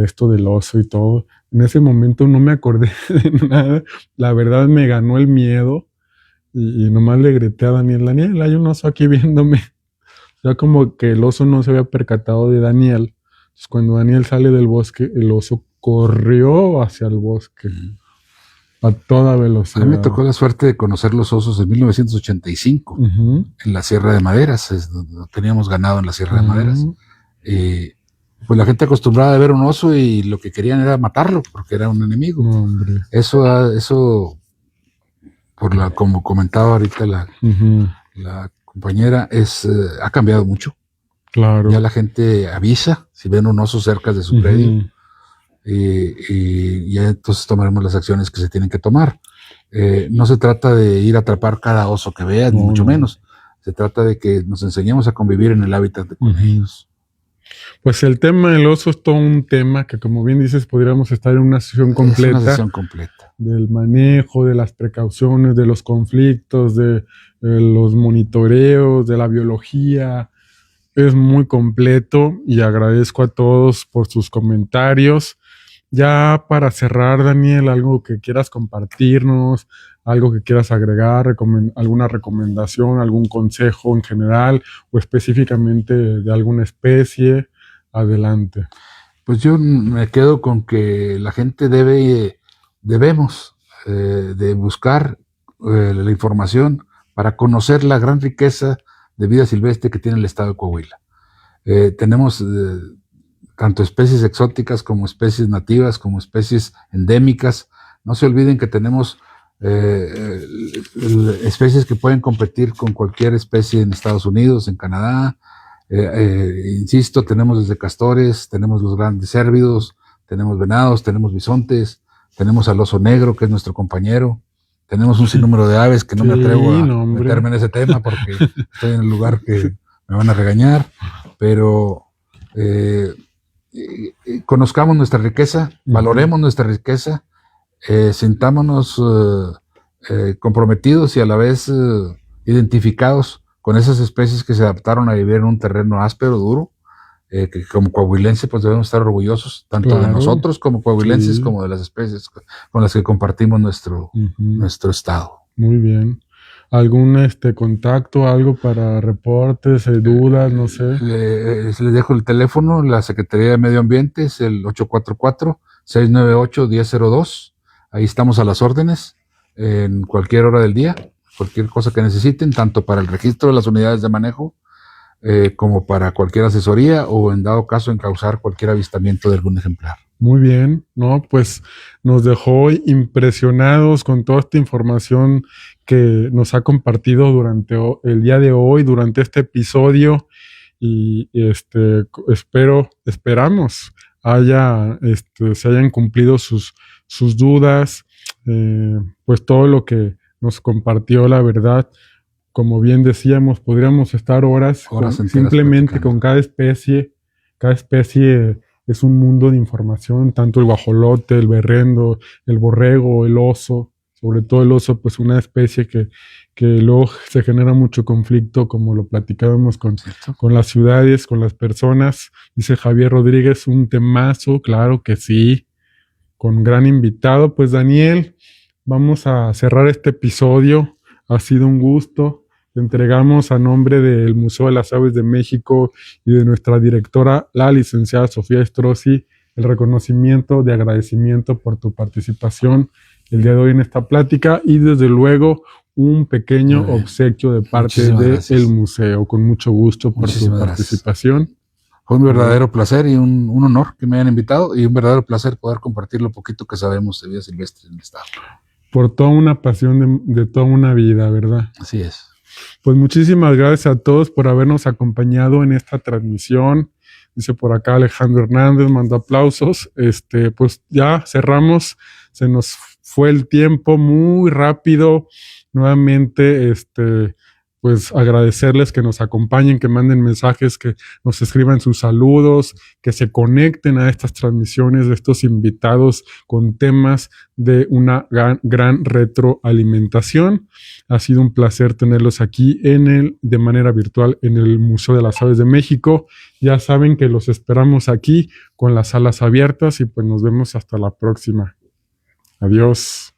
esto del oso y todo, en ese momento no me acordé de nada, la verdad me ganó el miedo, y nomás le grité a Daniel, hay un oso aquí viéndome. Ya como que el oso no se había percatado de Daniel. Entonces, cuando Daniel sale del bosque, el oso corrió hacia el bosque a toda velocidad. A mí me tocó la suerte de conocer los osos en 1985, en la Sierra de Maderas. Teníamos ganado en la Sierra de Maderas. Pues la gente acostumbrada a ver un oso y lo que querían era matarlo, porque era un enemigo. No, hombre. Eso como comentaba ahorita la compañera, ha cambiado mucho. Claro. Ya la gente avisa si ven un oso cerca de su predio y ya entonces tomaremos las acciones que se tienen que tomar. No se trata de ir a atrapar cada oso que veas, ni mucho menos. Se trata de que nos enseñemos a convivir en el hábitat con ellos. Pues el tema del oso es todo un tema que, como bien dices, podríamos estar en una sesión completa. Es una sesión completa. Del manejo, de las precauciones, de los conflictos, de los monitoreos, de la biología. Es muy completo y agradezco a todos por sus comentarios. Ya para cerrar, Daniel, algo que quieras compartirnos, algo que quieras agregar, alguna recomendación, algún consejo en general o específicamente de alguna especie, adelante. Pues yo me quedo con que la gente debemos de buscar la información para conocer la gran riqueza de vida silvestre que tiene el estado de Coahuila. Tenemos tanto especies exóticas como especies nativas, como especies endémicas. No se olviden que tenemos especies que pueden competir con cualquier especie en Estados Unidos, en Canadá. Insisto, tenemos desde castores, tenemos los grandes cérvidos, tenemos venados, tenemos bisontes, tenemos al oso negro, que es nuestro compañero. Tenemos un sinnúmero de aves que no me atrevo a meterme en ese tema porque estoy en el lugar que me van a regañar, pero conozcamos nuestra riqueza, valoremos nuestra riqueza, sintámonos comprometidos y a la vez identificados con esas especies que se adaptaron a vivir en un terreno áspero, duro, que como coahuilense pues debemos estar orgullosos tanto de Claro. nosotros como coahuilenses Sí. como de las especies con las que compartimos nuestro estado. Muy bien. ¿Algún contacto, algo para reportes, dudas, no sé? Les dejo el teléfono, la Secretaría de Medio Ambiente es el 844-698-1002. Ahí estamos a las órdenes en cualquier hora del día, cualquier cosa que necesiten, tanto para el registro de las unidades de manejo como para cualquier asesoría o en dado caso encauzar cualquier avistamiento de algún ejemplar. Muy bien, ¿no? Pues nos dejó impresionados con toda esta información que nos ha compartido durante el día de hoy, durante este episodio, y esperamos se hayan cumplido sus dudas, pues todo lo que nos compartió, la verdad. Como bien decíamos, podríamos estar horas simplemente platicando. con cada especie. Cada especie es un mundo de información, tanto el guajolote, el berrendo, el borrego, el oso, sobre todo el oso, pues una especie que luego se genera mucho conflicto, como lo platicábamos con las ciudades, con las personas. Dice Javier Rodríguez, un temazo, claro que sí, con gran invitado. Pues Daniel, vamos a cerrar este episodio. Ha sido un gusto. Te entregamos a nombre del Museo de las Aves de México y de nuestra directora, la licenciada Sofía Strozzi, el reconocimiento de agradecimiento por tu participación el día de hoy en esta plática y desde luego un pequeño obsequio de parte del museo. Con mucho gusto por tu participación. Fue un verdadero placer y un honor que me hayan invitado y un verdadero placer poder compartir lo poquito que sabemos de vida silvestre en el estado. Por toda una pasión de toda una vida, ¿verdad? Así es. Pues muchísimas gracias a todos por habernos acompañado en esta transmisión. Dice por acá Alejandro Hernández, manda aplausos. Pues ya cerramos, se nos fue el tiempo muy rápido. Nuevamente, pues agradecerles que nos acompañen, que manden mensajes, que nos escriban sus saludos, que se conecten a estas transmisiones de estos invitados con temas de una gran retroalimentación. Ha sido un placer tenerlos aquí de manera virtual en el Museo de las Aves de México. Ya saben que los esperamos aquí con las salas abiertas y pues nos vemos hasta la próxima. Adiós.